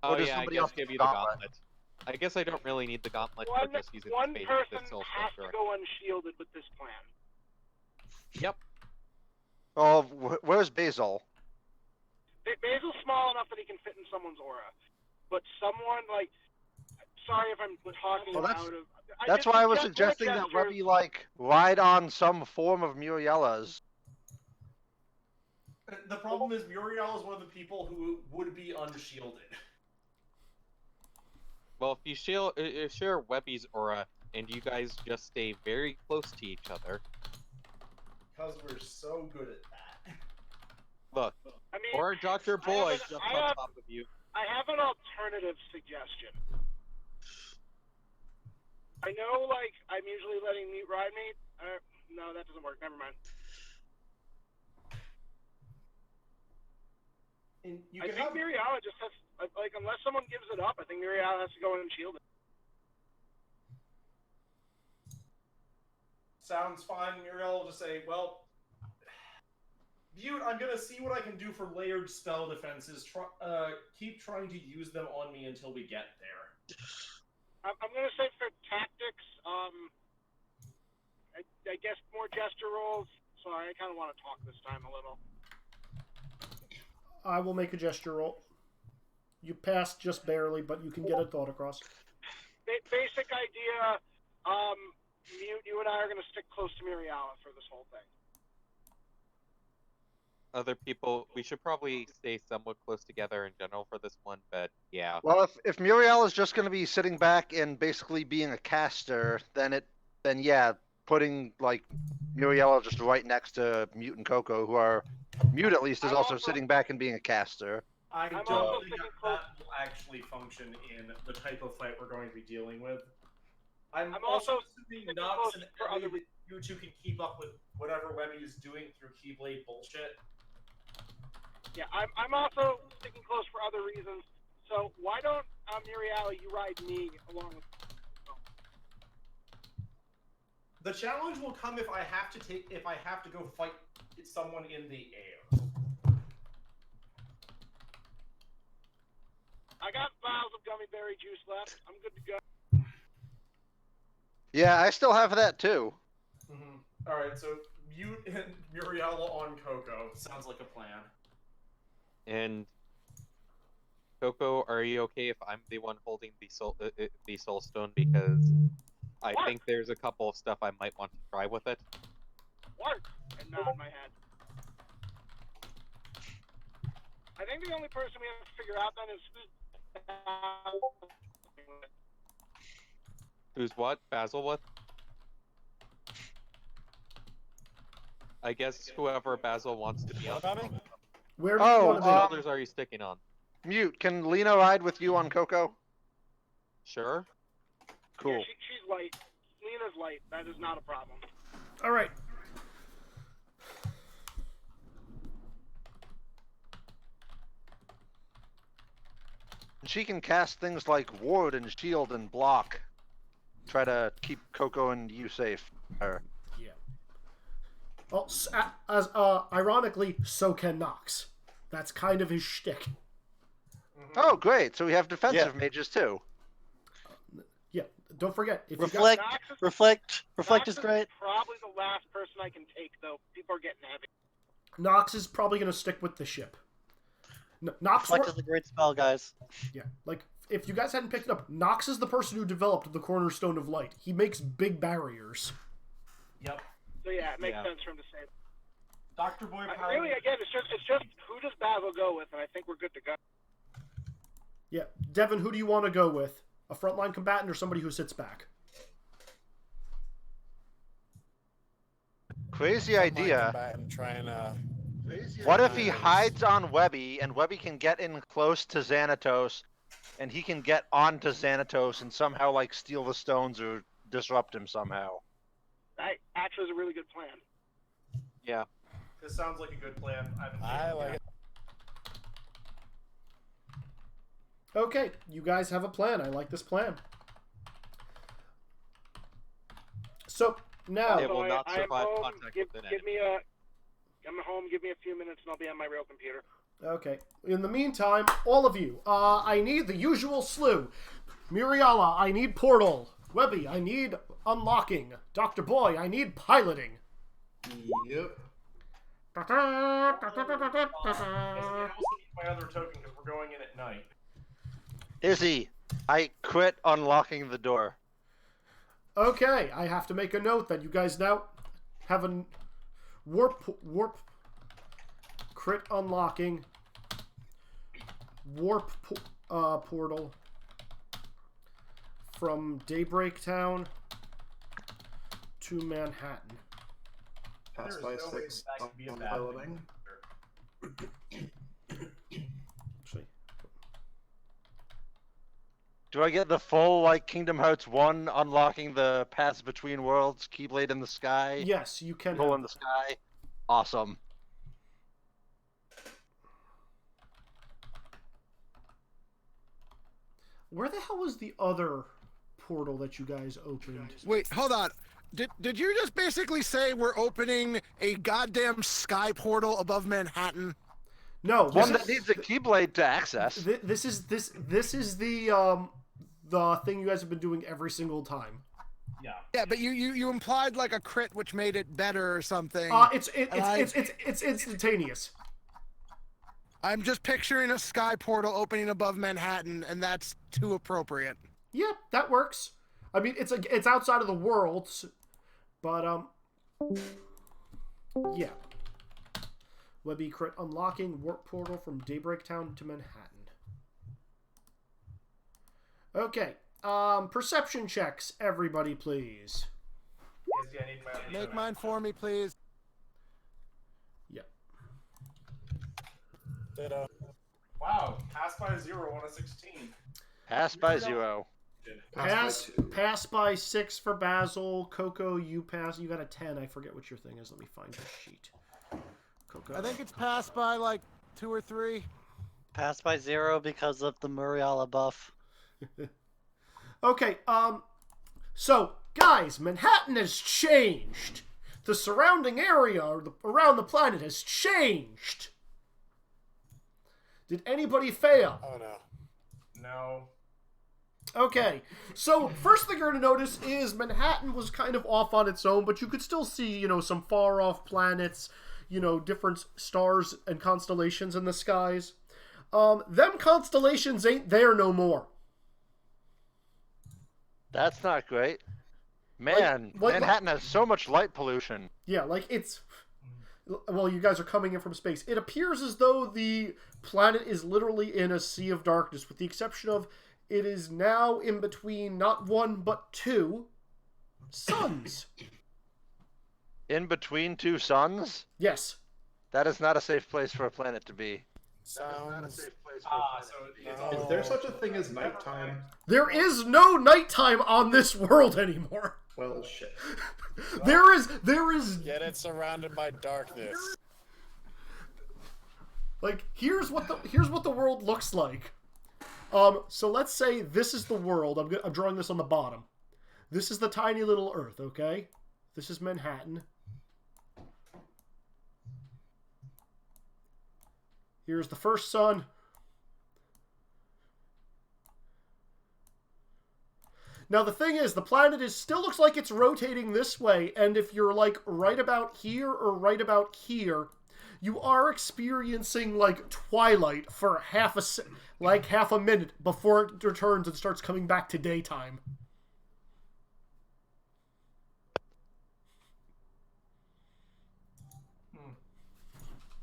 Oh does yeah, I somebody guess else give need you the the gauntlet? gauntlet. I guess I don't really need the gauntlet for One, just using one space. person This also has sure. to go unshielded with this plan. Yep. Oh, where's Basil? Basil's small enough that he can fit in someone's aura, but someone like, sorry if I'm talking Well, that's- out of. That's why I was suggesting that Webby like ride on some form of Muriela's. The problem is Muriel is one of the people who would be unshielded. Well, if you share Webby's aura and you guys just stay very close to each other, Because we're so good at that. Look, I mean, or Dr. I Boy have an- jumps I on have- top of you. I have an alternative suggestion. I know, like, I'm usually letting Mute ride me. No, that doesn't work. Never mind. And you I can think have Miriala just has, like, unless someone gives it up, I think Miriala has to go in and shield it. sounds fine. Muriel will just say, well, Butte, I'm going to see what I can do for layered spell defenses. Keep trying to use them on me until we get there. I'm going to say for tactics, I guess more gesture rolls. Sorry, I kind of want to talk this time a little. I will make a gesture roll. You passed just barely, but you can get a thought across. Basic idea, Mute, you and I are going to stick close to Miriala for this whole thing. Other people, we should probably stay somewhat close together in general for this one, but yeah. Well, if Muriel is just going to be sitting back and basically being a caster, then yeah, putting like Muriel just right next to Mute and Coco, who are Mute at least is also sitting back and being a caster. I I'm don't also think thinking that will actually function in the type of fight we're going to be dealing with. I'm also also assuming thinking Nox close and for other Ellie, you two can keep up with whatever Webby is doing through Keyblade bullshit. Yeah, I'm also sticking close for other reasons. So why don't Miriala, you ride me along with? The challenge will come if I have to go fight someone in the air. I got vials of gummy berry juice left. I'm good to go. Yeah, I still have that too. All right, so Mute and Muriel on Coco sounds like a plan. And Coco, are you okay if I'm the one holding the soul stone? Because I think there's a couple of stuff I might want to try with it. Work and nod my head. I think the only person we have to figure out then is Who's what? Basil what? I guess whoever Basil wants to be on. Where do you want Which to be? shoulders are you sticking on? Mute, can Lena ride with you on Coco? Sure. Cool. Yeah, she's light. Lena's light. That is not a problem. All right. She can cast things like ward and shield and block. Try to keep Coco and you safe. Or, Yeah. Well, ironically, so can Nox. That's kind of his shtick. oh, great! So we have defensive mages too. Yeah. Don't forget, if Reflect, you got reflect is great. Probably the last person I can take, though. People are getting heavy. Nox is probably going to stick with the ship. Nox Reflect is a great spell, guys. Yeah, like if you guys hadn't picked it up, Nox is the person who developed the Cornerstone of Light. He makes big barriers. Yep. So yeah, it makes sense for him to say. Dr. Boy Power. Really, again, it's just who does Basil go with, and I think we're good to go. Yeah, Devin, who do you want to go with? A frontline combatant or somebody who sits back? Crazy idea. And trying to. What if he hides on Webby and Webby can get in close to Xanatos and he can get onto Xanatos and somehow like steal the stones or disrupt him somehow? That actually is a really good plan. Yeah. This sounds like a good plan. I like it. Okay, you guys have a plan. I like this plan. So now, It will not I am survive home. contact Give with an me I'm home. Give me a few minutes, and I'll be on my real computer. okay. In the meantime, all of you, I need the usual slew. Muriala, I need portal. Webby, I need unlocking. Dr. Boy, I need piloting. Yep. I also need my other token because we're going in at night. Izzy, I quit unlocking the door. Okay, I have to make a note that you guys now have a warp crit unlocking warp portal from Daybreak Town to Manhattan. Pass There's by no way 6 that could be a on bad piloting. Actually, Do I get the full like Kingdom Hearts 1 unlocking the paths between worlds, Keyblade in the sky, yes, you can. pull Have in the sky? Awesome. Where the hell was the other portal that you guys opened? Wait, hold on. Did you just basically say we're opening a goddamn sky portal above Manhattan? No, One that needs a Keyblade to access. This is the thing you guys have been doing every single time. Yeah. Yeah, but you implied like a crit which made it better or something. It's instantaneous. I'm just picturing a sky portal opening above Manhattan, and that's too appropriate. Yeah, that works. I mean, it's outside of the worlds, but yeah. Webby crit unlocking warp portal from Daybreak Town to Manhattan. Okay, perception checks, everybody, please. Yes, yeah, I need my Make mine for me, please. Yeah. Wow, pass by 0 on a 16. Pass by 0. Pass by 6 for Basil. Coco, you pass. You got a 10. I forget what your thing is. Let me find your sheet. Coco. I think it's passed by like 2 or 3. Passed by 0 because of the Muriala buff. Okay, so, guys, Manhattan has changed. The surrounding area around the planet has changed. Did anybody fail? Oh, no. No. Okay, so first thing you're going to notice is Manhattan was kind of off on its own, but you could still see, some far-off planets, different stars and constellations in the skies. Them constellations ain't there no more. That's not great. Man, Manhattan has so much light pollution. Yeah, well, you guys are coming in from space. It appears as though the planet is literally in a sea of darkness, with the exception of it is now in between not 1 but 2 suns. In between 2 suns? Yes. That is not a safe place for a planet to be. Is there such a thing as nighttime? There is no nighttime on this world anymore. Well, shit. There is. Get it surrounded by darkness. Like, here's what the world looks like. So let's say this is the world. I'm drawing this on the bottom. This is the tiny little Earth. Okay, this is Manhattan. Here's the first sun. Now the thing is, the planet still looks like it's rotating this way, and if you're like right about here or right about here, you are experiencing like twilight for half a minute before it returns and starts coming back to daytime.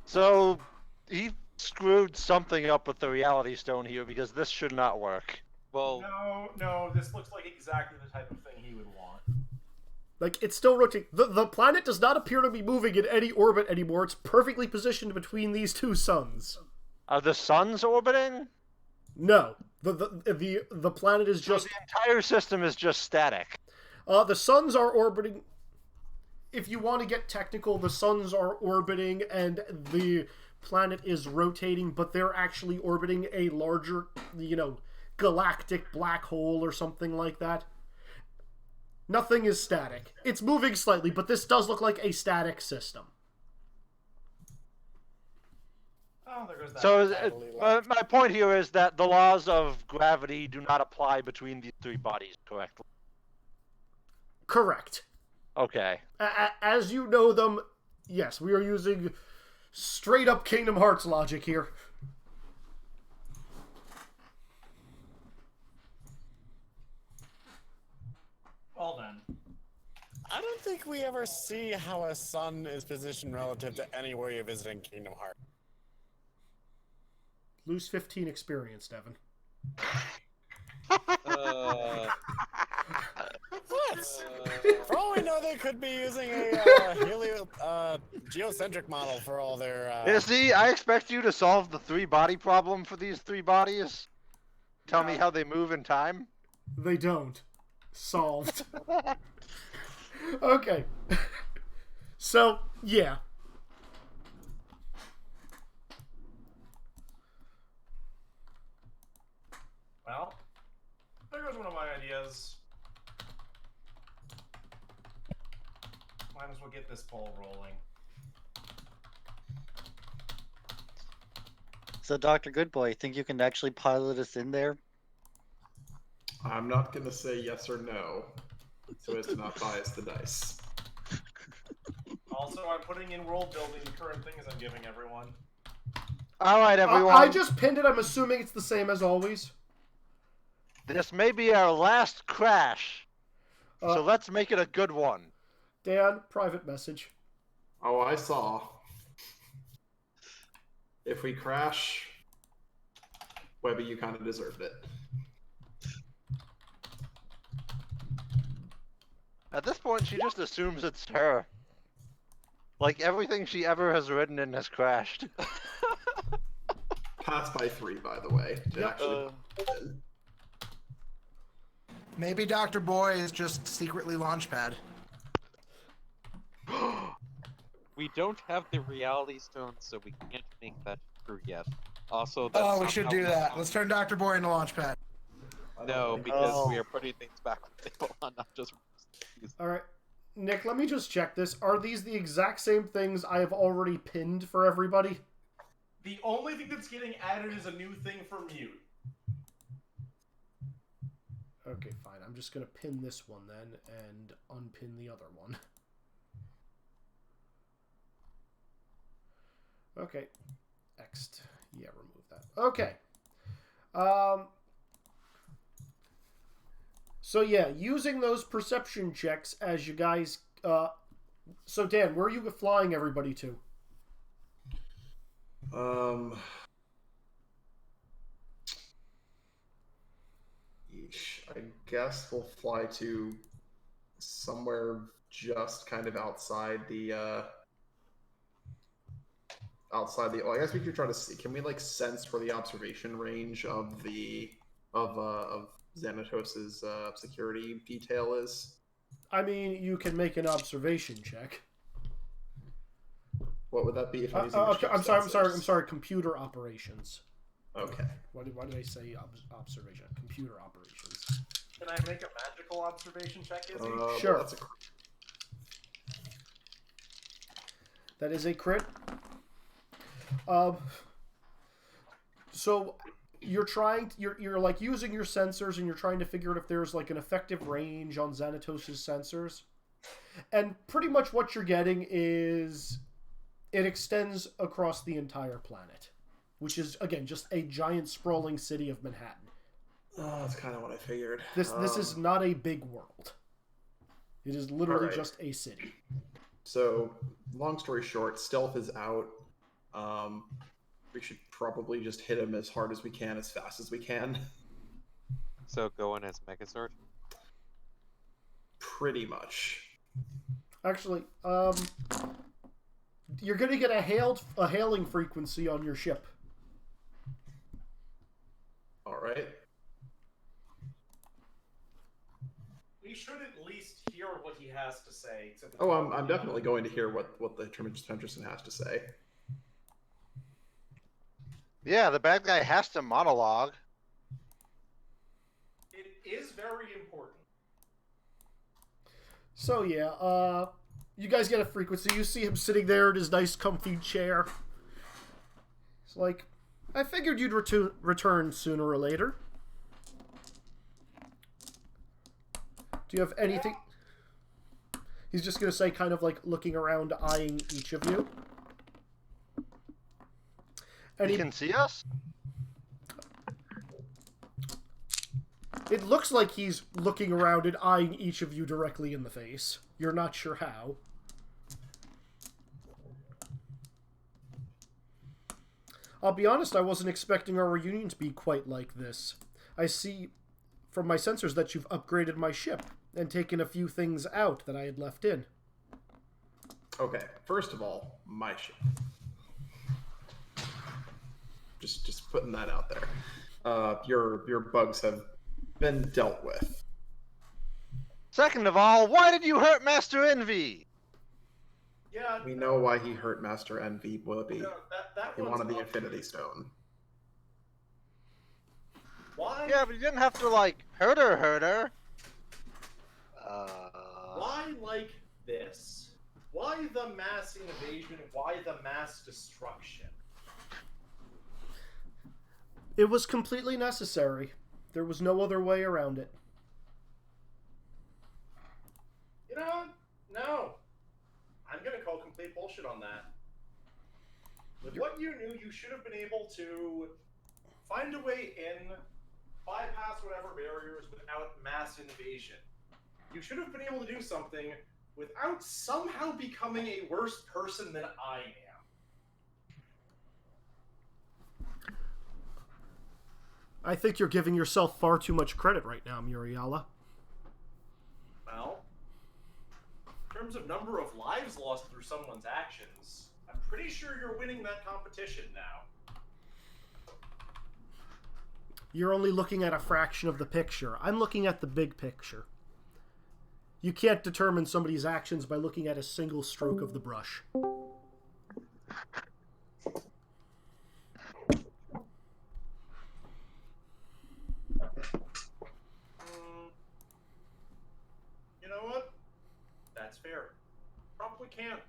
So he screwed something up with the reality stone here, because this should not work. Well, No, this looks like exactly the type of thing he would want. Like, it's still rotating. The planet does not appear to be moving in any orbit anymore. It's perfectly positioned between these 2 suns. Are the suns orbiting? No. The planet is just... So the entire system is just static. The suns are orbiting... If you want to get technical, the suns are orbiting and the planet is rotating, but they're actually orbiting a larger, galactic black hole or something like that. Nothing is static. It's moving slightly, but this does look like a static system. Oh, there goes that. So my point here is that the laws of gravity do not apply between these 3 bodies, correctly? Correct. Okay. As you know them, yes, we are using straight up Kingdom Hearts logic here. Well then. I don't think we ever see how a sun is positioned relative to anywhere you're visiting Kingdom Hearts. Lose 15 experience, Devin. What? For all we know, they could be using a geocentric model for all their. Yeah, see, I expect you to solve the 3-body problem for these 3 bodies. Tell me how they move in time. They don't. Solved. Okay. So, yeah. Well, there goes one of my ideas. Might as well get this ball rolling. So, Dr. Goodboy, think you can actually pilot us in there? I'm not gonna say yes or no, so as to not bias the dice. Also, I'm putting in world building the current things I'm giving everyone. All right, everyone. I just pinned it. I'm assuming it's the same as always. This may be our last crash, so let's make it a good one. Dan, private message. Oh, I saw. If we crash, Webby, you kind of deserved it. At this point, she just assumes it's her. Like, everything she ever has written in has crashed. Passed by 3, by the way. Actually, Maybe Dr. Boy is just secretly Launchpad. We don't have the reality stone, so we can't make that true yet. Also, that's Oh, we should do that. Let's turn Dr. Boy into Launchpad. No, because we are putting things back on the table, not just. All right. Nick, let me just check this. Are these the exact same things I have already pinned for everybody? The only thing that's getting added is a new thing for mute. Okay, fine. I'm just going to pin this one then and unpin the other one. Okay. Next. Yeah, remove that. Okay. So yeah, using those perception checks as you guys... so Dan, where are you flying everybody to? I guess we'll fly to somewhere just kind of outside the well, I guess we could try to see, can we like sense where the observation range of the of Xanatos's security detail is? I mean, you can make an observation check. What would that be if I'm using I'm sorry, computer operations. Okay. Why did I say observation? Computer operations. Can I make a magical observation check, Izzy? Sure. Well, that's a... That is a crit. So you're like using your sensors and you're trying to figure out if there's like an effective range on Xanatos's sensors. And pretty much what you're getting is it extends across the entire planet, which is again just a giant sprawling city of Manhattan. Oh, that's kind of what I figured. This is not a big world. It is literally just a city. So, long story short, stealth is out. We should probably just hit him as hard as we can, as fast as we can. So go in as Megazord? Pretty much. Actually, you're going to get a hailing frequency on your ship. All right. We should at least hear what he has to say. Oh, I'm definitely going to hear what the Henderson has to say. Yeah, the bad guy has to monologue. It is very important. So yeah, you guys get a frequency. You see him sitting there in his nice comfy chair. It's like, I figured you'd return sooner or later. Do you have anything? He's just going to say, kind of like looking around, eyeing each of you. And he can see us? It looks like he's looking around and eyeing each of you directly in the face. You're not sure how. I'll be honest, I wasn't expecting our reunion to be quite like this. I see from my sensors that you've upgraded my ship, and taken a few things out that I had left in. Okay, first of all, my ship. Just putting that out there. Your bugs have been dealt with. Second of all, why did you hurt Master Envy? Yeah, We know why he hurt Master Envy, Willoughby. no, that He one's wanted the up. Infinity Stone. Why? Yeah, but you didn't have to, like, hurt her. Why like this? Why the mass invasion? Why the mass destruction? It was completely necessary. There was no other way around it. You know, no. I'm gonna call complete bullshit on that. With what you knew, you should have been able to find a way in, bypass whatever barriers without mass invasion. You should have been able to do something without somehow becoming a worse person than I am. I think you're giving yourself far too much credit right now, Muriela. Well, in terms of number of lives lost through someone's actions, I'm pretty sure you're winning that competition now. You're only looking at a fraction of the picture. I'm looking at the big picture. You can't determine somebody's actions by looking at a single stroke of the brush. You know what? That's fair. Probably can't.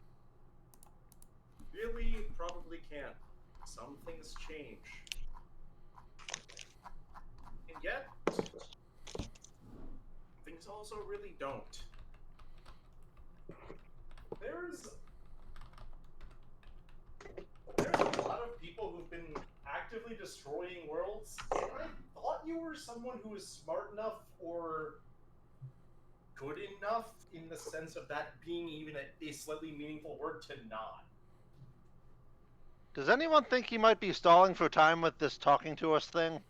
Really, probably can't. Some things change. And yet, things also really don't. There's a lot of people who've been actively destroying worlds, and I thought you were someone who was smart enough or good enough in the sense of that being even a slightly meaningful word to not. Does anyone think he might be stalling for time with this talking to us thing?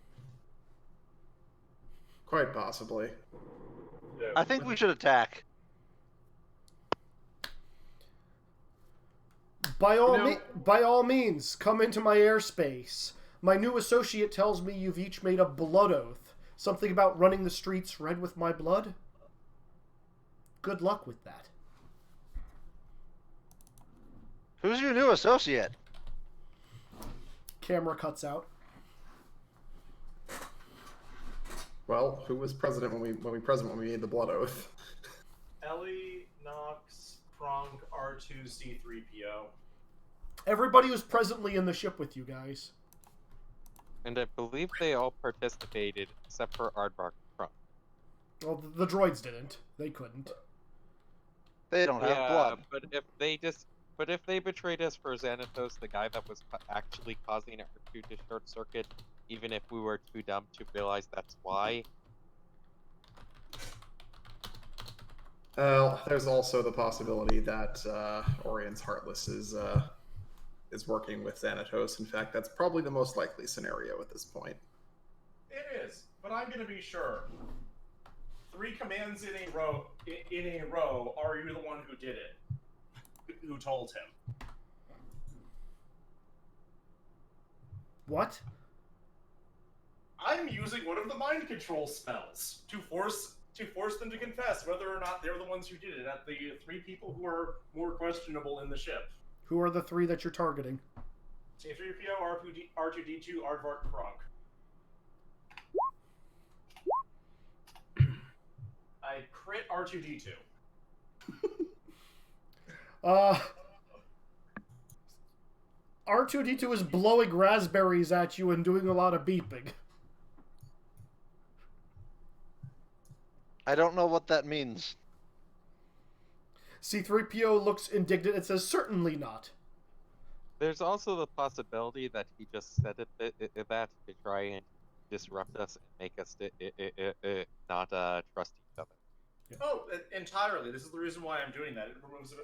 Quite possibly. I think we should attack. By all means, come into my airspace. My new associate tells me you've each made a blood oath. Something about running the streets red with my blood? Good luck with that. Who's your new associate? Camera cuts out. Well, who was president when we made the blood oath? Ellie, Nox, Kronk, R2, C3PO. Everybody was presently in the ship with you guys. And I believe they all participated except for Aardvark Kronk. Well, the droids didn't. They couldn't. They don't have blood. But if they betrayed us for Xanatos, the guy that was actually causing R2 to short circuit, even if we were too dumb to realize that's why. Well, there's also the possibility that Orion's Heartless is working with Xanatos. In fact, that's probably the most likely scenario at this point. It is, but I'm gonna be sure. 3 commands in a row. Are you the one who did it? Who told him? What? I'm using one of the mind control spells to force them to confess whether or not they're the ones who did it at the 3 people who are more questionable in the ship. Who are the 3 that you're targeting? C3PO, R2D2, Aardvark, Kronk. I crit R2D2. R2D2 is blowing raspberries at you and doing a lot of beeping. I don't know what that means. C3PO looks indignant and says, certainly not. There's also the possibility that he just said that to try and disrupt us and make us not trust each other. Yeah. Oh, entirely. This is the reason why I'm doing that. It removes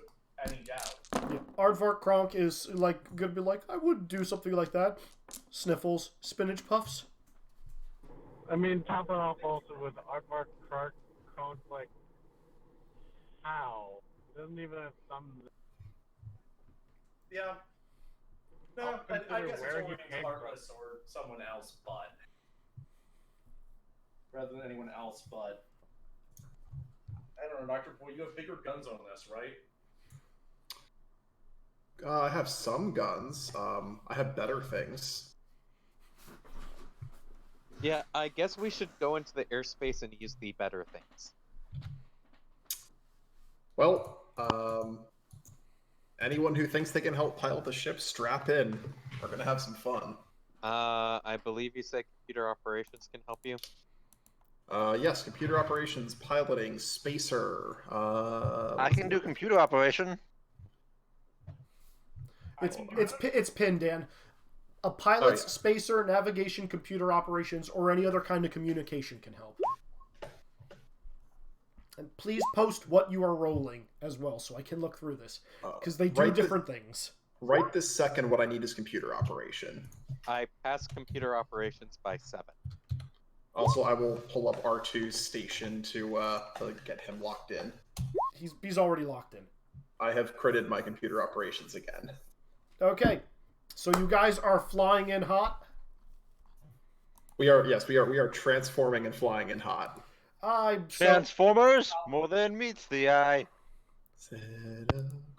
any doubt. Yeah. Aardvark Kronk is gonna be like, I would do something like that. Sniffles, spinach puffs. I mean, top it off also with Aardvark Kronk, like, how. It doesn't even have some. Yeah. No, I'll I consider guess it's where you over came Heartless or someone else, but rather than anyone else, but I don't know, Dr. Boy, you have bigger guns on this, right? I have some guns. I have better things. Yeah, I guess we should go into the airspace and use the better things. Well, anyone who thinks they can help pilot the ship, strap in. We're gonna have some fun. I believe you said computer operations can help you. Yes, computer operations, piloting, spacer. I can do computer operation. It's pinned, Dan. A pilot's spacer, navigation, computer operations, or any other kind of communication can help. And please post what you are rolling as well, so I can look through this, because they do different things. Right this second, what I need is computer operation. I passed computer operations by 7. Also, I will pull up R2's station to get him locked in. He's already locked in. I have critted my computer operations again. Okay, so you guys are flying in hot? We are transforming and flying in hot. Transformers, more than meets the eye.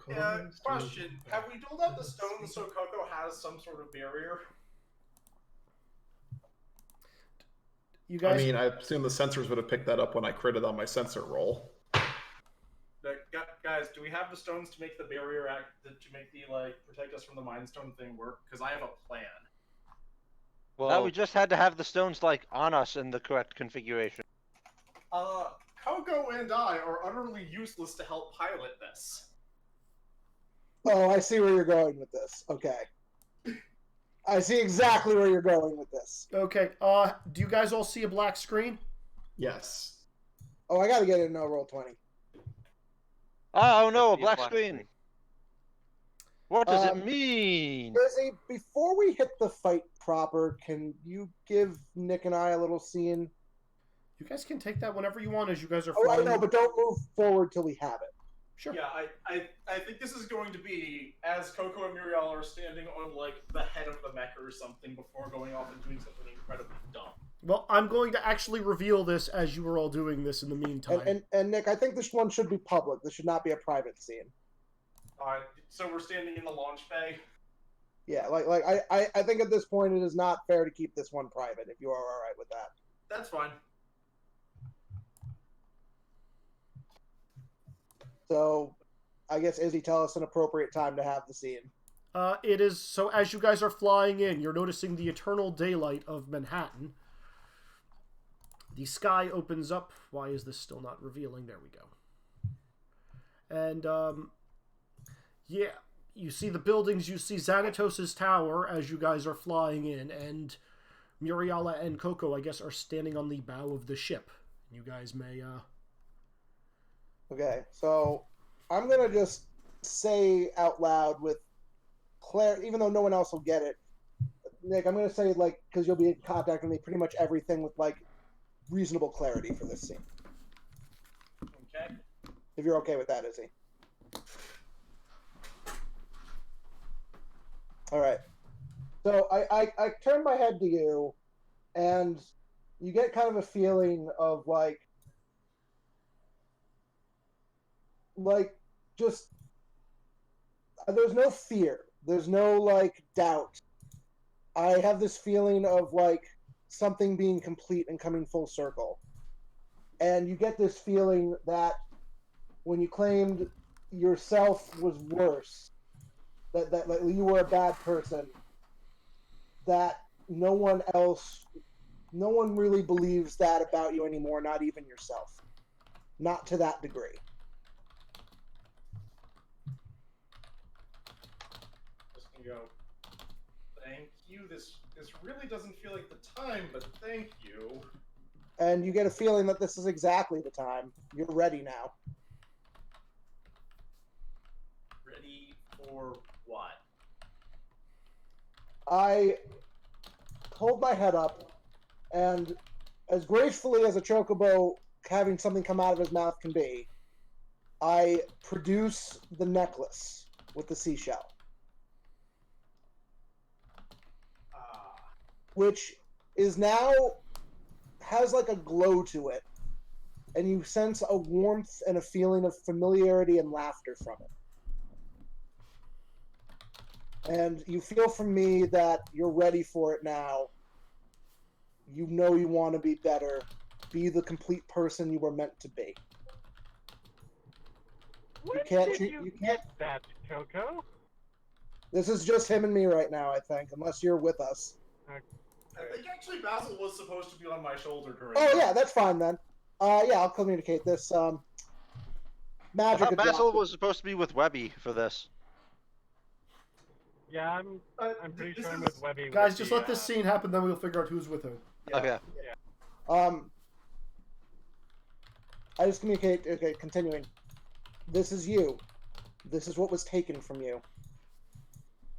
Yeah, question. Have we doled out the stones so Coco has some sort of barrier? You guys... I mean, I assume the sensors would have picked that up when I critted on my sensor roll. Guys, do we have the stones to make the barrier act, to make the, protect us from the Mind Stone thing work? Because I have a plan. Well, no, we just had to have the stones, on us in the correct configuration. Coco and I are utterly useless to help pilot this. Oh, I see where you're going with this. Okay. I see exactly where you're going with this. Okay, do you guys all see a black screen? Yes. Oh, I gotta get it in roll 20. Oh no, a black screen. What does it mean? Izzy, before we hit the fight proper, can you give Nick and I a little scene? You guys can take that whenever you want as you guys are flying. flying. I know, but don't move forward till we have it. Sure. Yeah, I think this is going to be as Coco and Muriel are standing on the head of the mech or something before going off and doing something incredibly dumb. Well, I'm going to actually reveal this as you are all doing this in the meantime. And Nick, I think this one should be public. This should not be a private scene. Alright, so we're standing in the launch bay? Yeah, I think at this point it is not fair to keep this one private, if you are alright with that. That's fine. So, I guess, Izzy, tell us an appropriate time to have the scene. It is, so as you guys are flying in, you're noticing the eternal daylight of Manhattan. The sky opens up. Why is this still not revealing? There we go. And, yeah, you see the buildings, you see Xanatos' tower as you guys are flying in, and Muriela and Coco, I guess, are standing on the bow of the ship. You guys may, Okay, so I'm going to just say out loud with Claire, even though no one else will get it, Nick, I'm going to say, because you'll be in contact with me, pretty much everything with, reasonable clarity for this scene. Okay. If you're okay with that, Izzy. All right. So I turn my head to you, and you get kind of a feeling of, just, there's no fear. There's no, doubt. I have this feeling of, something being complete and coming full circle. And you get this feeling that when you claimed yourself was worse, that you were a bad person, that no one really believes that about you anymore, not even yourself. Not to that degree. Go, thank you. This really doesn't feel like the time, but thank you. And you get a feeling that this is exactly the time. You're ready now. Ready for what? I hold my head up, and as gracefully as a chocobo having something come out of his mouth can be, I produce the necklace with the seashell, which is now has like a glow to it, and you sense a warmth and a feeling of familiarity and laughter from it. And you feel from me that you're ready for it now. You know you want to be better. Be the complete person you were meant to be. When can't did treat- you you get can't- that, Coco? This is just him and me right now, I think, unless you're with us. I think actually Basil was supposed to be on my shoulder during. Oh yeah, that's fine then. Yeah, I'll communicate this. I Magic. thought Basil adopted. was supposed to be with Webby for this. Yeah, I'm pretty this sure I'm is- with Webby. Guys, with just the, let this scene happen, then we'll figure out who's with who. Yeah. Okay. I just communicate. Okay, continuing. This is you. This is what was taken from you.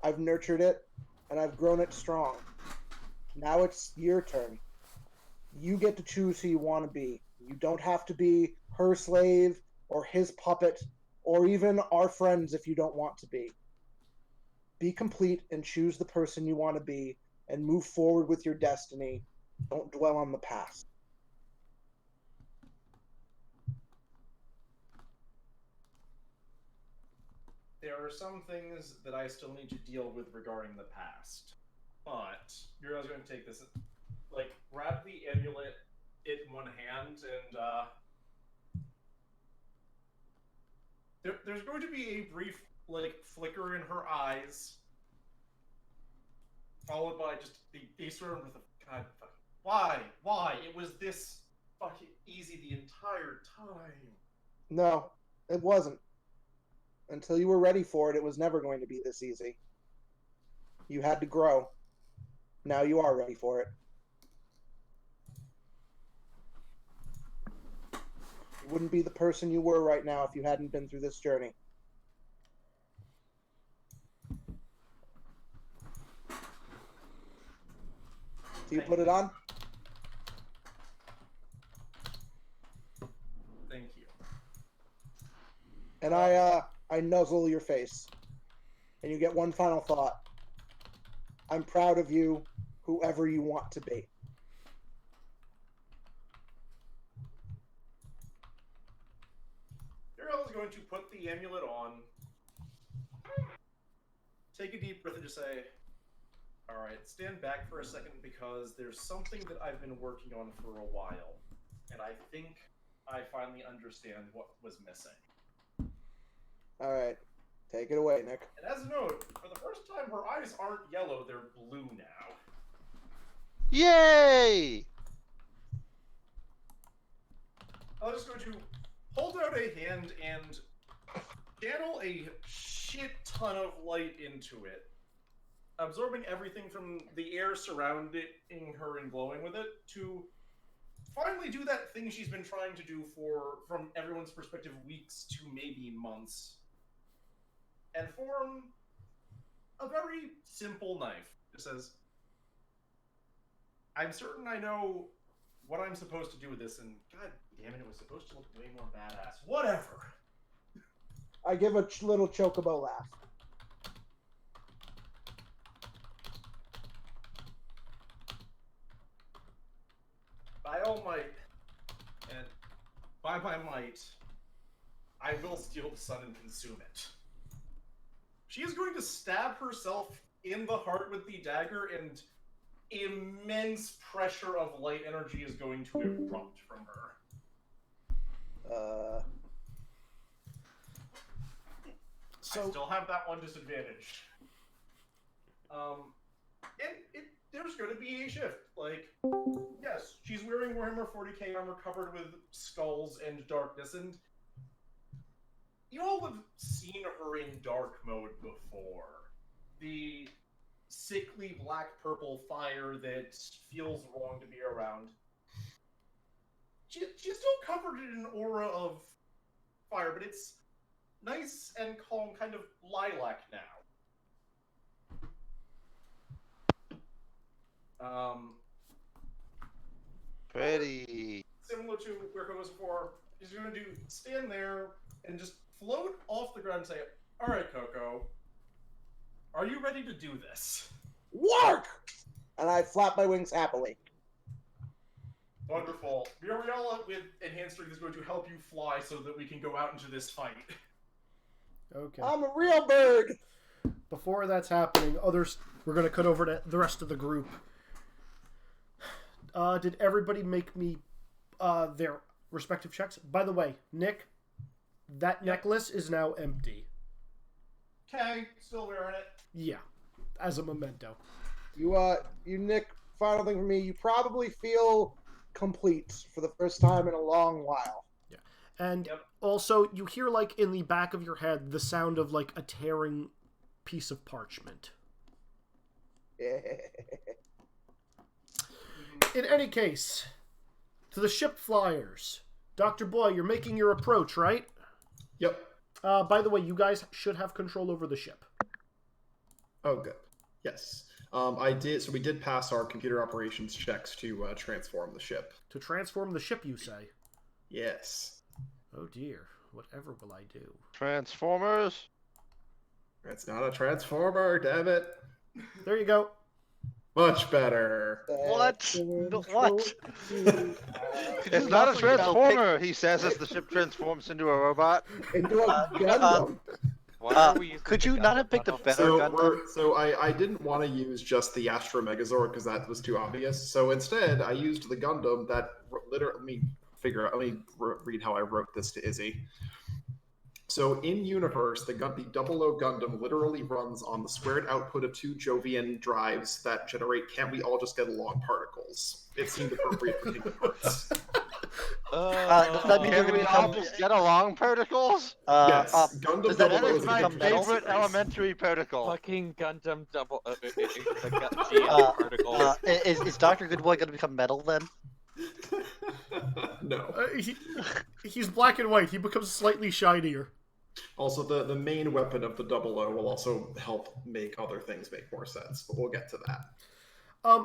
I've nurtured it, and I've grown it strong. Now it's your turn. You get to choose who you want to be. You don't have to be her slave, or his puppet, or even our friends if you don't want to be. Be complete and choose the person you want to be, and move forward with your destiny. Don't dwell on the past. There are some things that I still need to deal with regarding the past. But Muriel's going to take this, like, grab the amulet in one hand, and there's going to be a brief, like, flicker in her eyes, followed by just a sort of God, why? It was this fucking easy the entire time. No, it wasn't. Until you were ready for it, it was never going to be this easy. You had to grow. Now you are ready for it. You wouldn't be the person you were right now if you hadn't been through this journey. Do you put it on? Thank you. And I nuzzle your face. And you get one final thought. I'm proud of you, whoever you want to be. Muriel is going to put the amulet on, take a deep breath, and just say, alright, stand back for a second because there's something that I've been working on for a while, and I think I finally understand what was missing. Alright. Take it away, Nick. And as a note, for the first time, her eyes aren't yellow, they're blue now. Yay! I'm just going to hold out a hand and channel a shit ton of light into it, absorbing everything from the air surrounding her and glowing with it to finally do that thing she's been trying to do for, from everyone's perspective, weeks to maybe months. And form a very simple knife. It says, I'm certain I know what I'm supposed to do with this, and god damn it, it was supposed to look way more badass. Whatever. I give a little chocobo laugh. By all might, and by my might, I will steal the sun and consume it. She is going to stab herself in the heart with the dagger, and immense pressure of light energy is going to erupt from her. I still have that one disadvantage. And there's going to be a shift. Like, yes, she's wearing Warhammer 40k armor covered with skulls and darkness, and you all have seen her in dark mode before. The sickly black-purple fire that feels wrong to be around. She's still covered in an aura of fire, but it's nice and calm, kind of lilac now. Pretty. Similar to where it was before, she's going to stand there and just float off the ground and say, "All right, Coco, are you ready to do this?" Work! And I flap my wings happily. Wonderful. Muriella with enhanced strength is going to help you fly so that we can go out into this fight. Okay. I'm a real bird! Before that's happening, we're going to cut over to the rest of the group. Did everybody make me their respective checks? By the way, Nick, that necklace is now empty. Okay, still wearing it. Yeah, as a memento. You Nick, final thing for me, you probably feel complete for the first time in a long while. Yeah. And also, you hear, like, in the back of your head, the sound of, like, a tearing piece of parchment. In any case, to the ship flyers. Dr. Boy, you're making your approach, right? Yep. By the way, you guys should have control over the ship. Oh, good. Yes. I did. So we did pass our computer operations checks to transform the ship. To transform the ship, you say? Yes. Oh dear. Whatever will I do? Transformers? It's not a transformer, damn it. There you go. Much better. What? What? It's not a transformer, he says as the ship transforms into a robot. Into a Gundam. Could you not have picked a better Gundam? So I didn't want to use just the Astro Megazord because that was too obvious. So instead, I used the Gundam that literally. Let me read how I wrote this to Izzy. So in universe, the 00 Gundam literally runs on the squared output of 2 Jovian drives that generate "Can't we all just get along" particles. It seemed appropriate for Kingdom Hearts. That means Can we all just get along particles? Yes, Gundam that 00 is is my a favorite elementary particle. Fucking Gundam double. Is Dr. Goodboy going to become metal then? No. He's black and white. He becomes slightly shinier. Also, the main weapon of the 00 will also help make other things make more sense, but we'll get to that.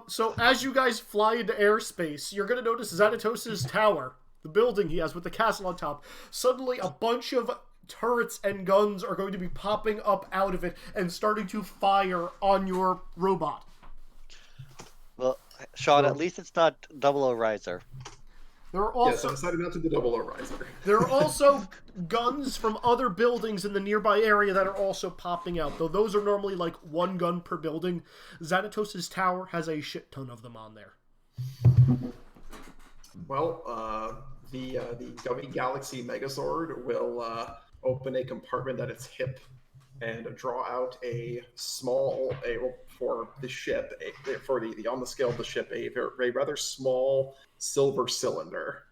So as you guys fly into airspace, you're going to notice Xanatos' tower, the building he has with the castle on top. Suddenly, a bunch of turrets and guns are going to be popping up out of it and starting to fire on your robot. Well, Sean, at least it's not 00 Riser. There are also yes, I decided not to do 00 Riser. There are also guns from other buildings in the nearby area that are also popping out, though those are normally like 1 gun per building. Xanatos' tower has a shit ton of them on there. Well, the Gummy Galaxy Megazord will open a compartment at its hip and draw out a small, for the ship, for the on the scale of the ship, a rather small silver cylinder.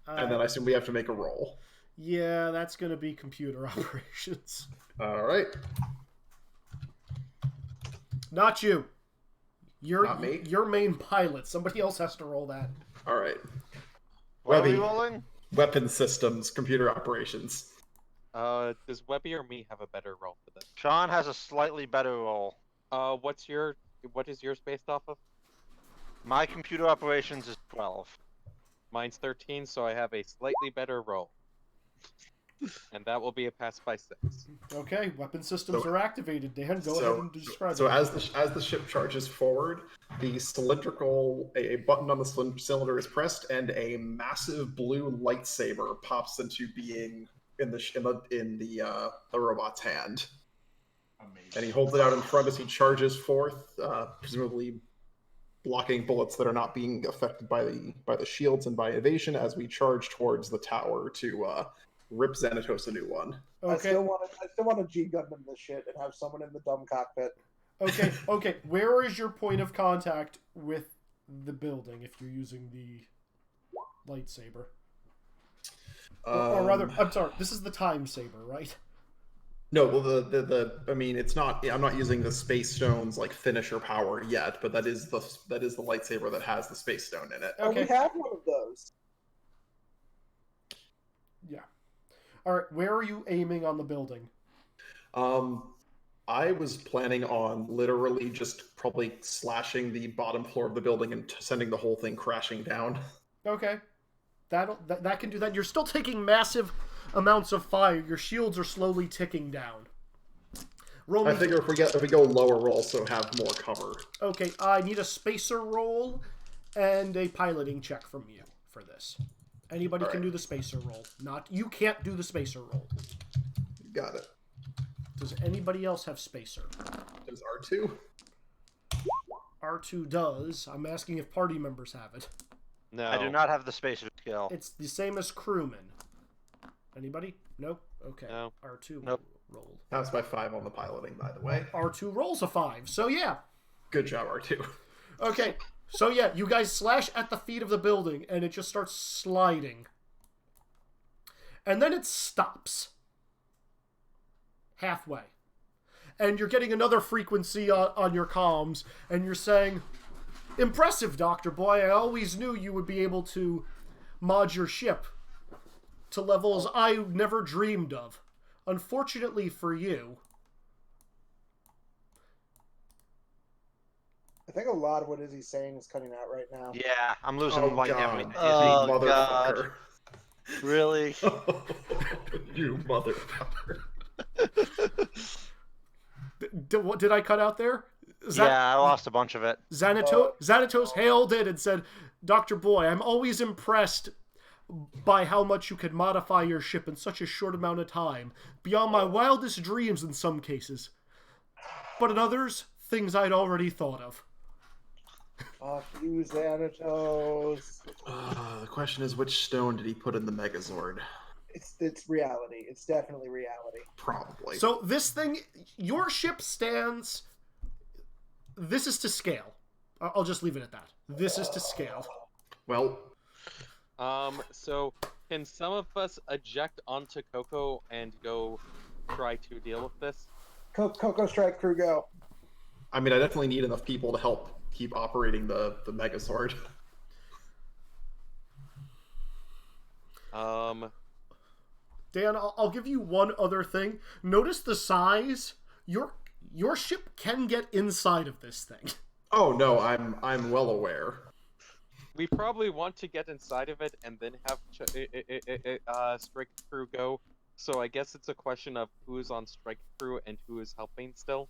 And then I assume we have to make a roll. Yeah, that's going to be computer operations. All right. Not you. Not me? Your main pilot. Somebody else has to roll that. All right. What are we Webby, rolling? weapon systems, computer operations. Does Webby or me have a better roll for this? Sean has a slightly better roll. What is yours based off of? My computer operations is 12. Mine's 13, so I have a slightly better roll. And that will be a pass by 6. Okay, weapon systems are activated. Dan, go ahead and describe So it. as the ship charges forward, the cylindrical a button on the cylinder is pressed, and a massive blue lightsaber pops into being in the robot's hand. Amazing. And he holds it out in front as he charges forth, presumably blocking bullets that are not being affected by the shields and by evasion as we charge towards the tower to rip Xanatos a new one. I Okay. still want to G Gundam this shit and have someone in the dumb cockpit. Okay. Where is your point of contact with the building if you're using the lightsaber? Or rather, I'm sorry, this is the time saber, right? No, well, I mean, it's not. I'm not using the space stone's like finisher power yet, but that is the lightsaber that has the space stone in it. Oh, we have one of those. Yeah. All right. Where are you aiming on the building? I was planning on literally just probably slashing the bottom floor of the building and sending the whole thing crashing down. Okay. That can do that. You're still taking massive amounts of fire. Your shields are slowly ticking down. Roll I me. figure if we go lower, we'll also have more cover. Okay, I need a spacer roll and a piloting check from you for this. Anybody can do the spacer roll. Not you can't do the spacer roll. Got it. Does anybody else have spacer? Does R2? R2 does. I'm asking if party members have it. No. I do not have the spacer skill. It's the same as crewman. Anybody? Nope. Okay. No. R2 Nope. rolled. That's my 5 on the piloting, by the way. R2 rolls a 5. So yeah. Good job, R2. Okay. So yeah, you guys slash at the feet of the building and it just starts sliding. And then it stops. Halfway. And you're getting another frequency on your comms and you're saying, "Impressive, Dr. Boy. I always knew you would be able to mod your ship to levels I never dreamed of. Unfortunately for you." I think a lot of what Izzy's saying is cutting out right now. Yeah, I'm losing Oh, like God. everything. Oh, Motherfucker. Really? You motherfucker. Did I cut out there? Yeah, I lost a bunch of it. Xanatos hailed it and said, "Dr. Boy, I'm always impressed by how much you can modify your ship in such a short amount of time, beyond my wildest dreams in some cases. But in others, things I'd already thought of." Fuck you, Xanatos. The question is, which stone did he put in the Megazord? It's reality. It's definitely reality. Probably. So this thing, your ship stands... This is to scale. I'll just leave it at that. This is to scale. Well... So can some of us eject onto Coco and go try to deal with this? Coco Strike crew, go. I mean, I definitely need enough people to help keep operating the Megazord. Dan, I'll give you one other thing. Notice the size. Your ship can get inside of this thing. Oh no, I'm well aware. We probably want to get inside of it and then have strike crew go. So I guess it's a question of who is on strike crew and who is helping still.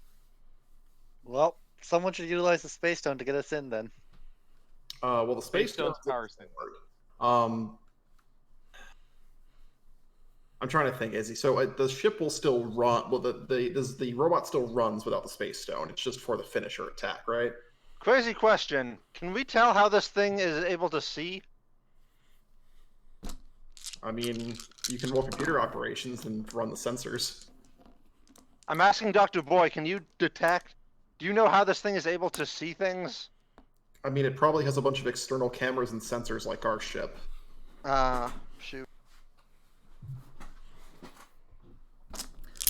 Well, someone should utilize the space stone to get us in then. Well, the space stone's power stone. I'm trying to think, Izzy. So the ship will still run. Well, the robot still runs without the space stone. It's just for the finisher attack, right? Crazy question. Can we tell how this thing is able to see? I mean, you can roll computer operations and run the sensors. I'm asking Dr. Boy, can you detect? Do you know how this thing is able to see things? I mean, it probably has a bunch of external cameras and sensors like our ship. Shoot.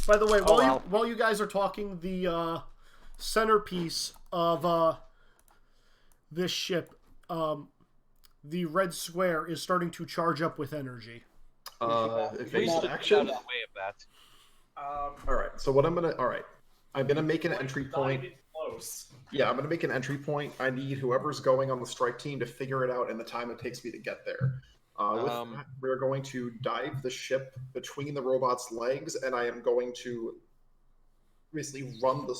By the way, while you guys are talking, the centerpiece of this ship, the red square, is starting to charge up with energy. Evade action. Out of the way of that. All right. So what I'm gonna make an entry point. Close. Yeah, I'm gonna make an entry point. I need whoever's going on the strike team to figure it out in the time it takes me to get there. With that, we're going to dive the ship between the robot's legs, and I am going to basically run the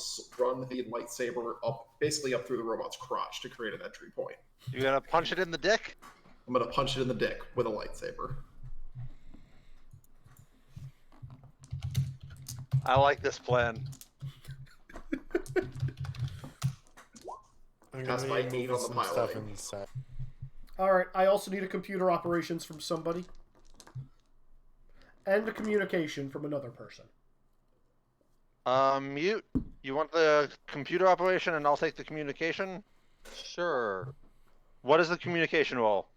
lightsaber up through the robot's crotch to create an entry point. You're gonna punch it in the dick? I'm gonna punch it in the dick with a lightsaber. I like this plan. That's my 8 on the piloting. Alright, I also need a computer operations from somebody. And a communication from another person. Mute. You want the computer operation and I'll take the communication? Sure. What is the communication role?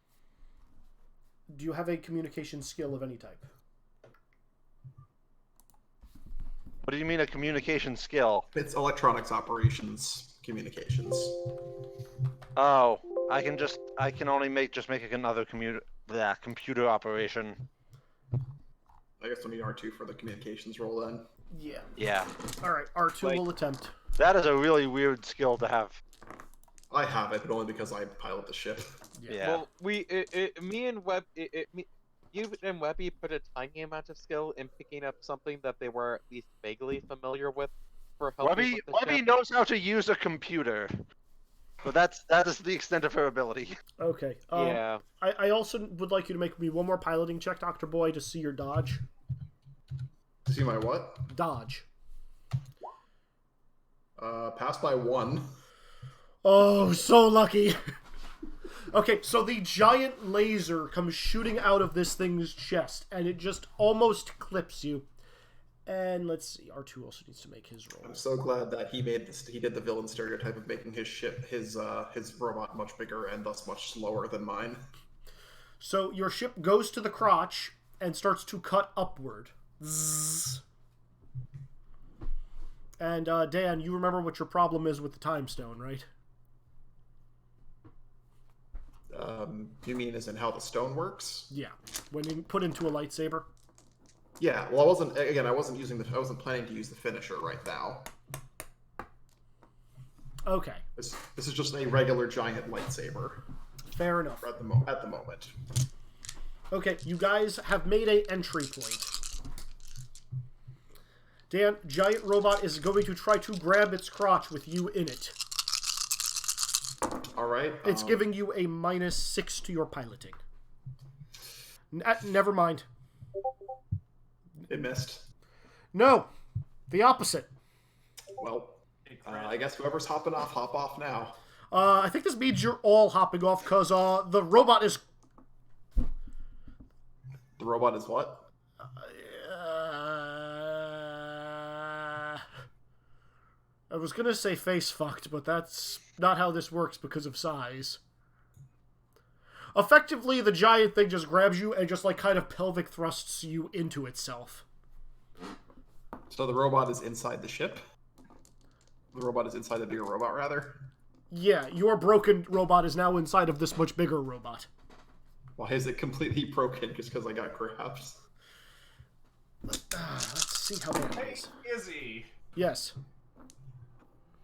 Do you have a communication skill of any type? What do you mean a communication skill? It's electronics operations communications. Oh, I can only make another computer operation. I guess I need R2 for the communications role then. Yeah. Yeah. Alright, R2 will attempt. That is a really weird skill to have. I have it, but only because I pilot the ship. Yeah. Well, me and Webb, you and Webby put a tiny amount of skill in picking up something that they were at least vaguely familiar with for helping with the Webby ship. knows how to use a computer. So that is the extent of her ability. Okay. Yeah. I also would like you to make me one more piloting check, Dr. Boy, to see your dodge. To see my what? Dodge. Passed by 1. Oh, so lucky. Okay, so the giant laser comes shooting out of this thing's chest, and it just almost clips you. And let's see, R2 also needs to make his roll. I'm so glad that he made this. He did the villain stereotype of making his ship, his robot, much bigger and thus much slower than mine. So your ship goes to the crotch and starts to cut upward. Zzz. And Dan, you remember what your problem is with the time stone, right? You mean as in how the stone works? Yeah, when you put into a lightsaber. Yeah. Well, I wasn't planning to use the finisher right now. Okay. This is just a regular giant lightsaber. Fair enough. At the moment. Okay, you guys have made an entry point. Dan, giant robot is going to try to grab its crotch with you in it. All right. It's giving you a -6 to your piloting. Never mind. It missed. No, the opposite. Well, I guess whoever's hopping off, hop off now. I think this means you're all hopping off because the robot is... The robot is what? I was going to say face fucked, but that's not how this works because of size. Effectively, the giant thing just grabs you and just like kind of pelvic thrusts you into itself. So the robot is inside the ship? The robot is inside the bigger robot, rather? Yeah, your broken robot is now inside of this much bigger robot. Why is it completely broken just because I got grabbed? Let's see how that Hey, is. Izzy. Yes.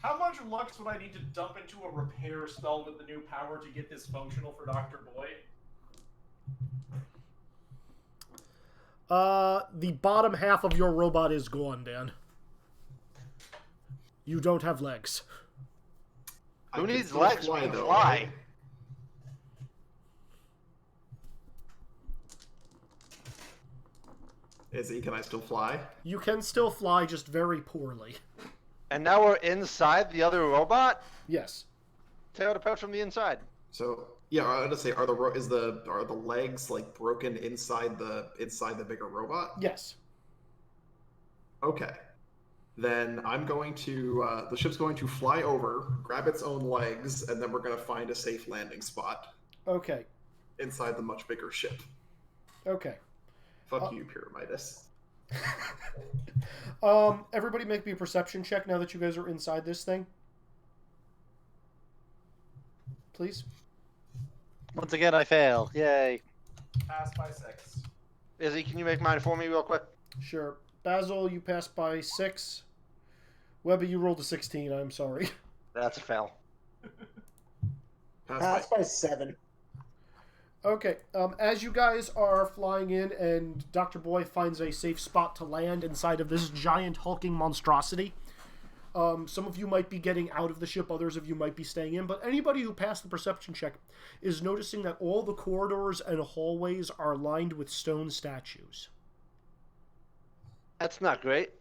How much lux would I need to dump into a repair spell with the new power to get this functional for Dr. Boy? The bottom half of your robot is gone, Dan. You don't have legs. Who needs legs when you can fly? Izzy, can I still fly? You can still fly, just very poorly. And now we're inside the other robot? Yes. Tear it apart from the inside. So yeah, I was gonna say, are the legs like broken inside the bigger robot? Yes. Okay. Then I'm going to the ship's going to fly over, grab its own legs, and then we're gonna find a safe landing spot. Okay. Inside the much bigger ship. Okay. Fuck you, Pyramidas. Everybody make me a perception check now that you guys are inside this thing. Please. Once again, I fail. Yay. Pass by 6. Izzy, can you make mine for me real quick? Sure. Basil, you passed by 6. Webby, you rolled a 16. I'm sorry. That's a fail. Pass by 7. Okay, as you guys are flying in and Dr. Boy finds a safe spot to land inside of this giant hulking monstrosity, some of you might be getting out of the ship, others of you might be staying in, but anybody who passed the perception check is noticing that all the corridors and hallways are lined with stone statues. That's not great.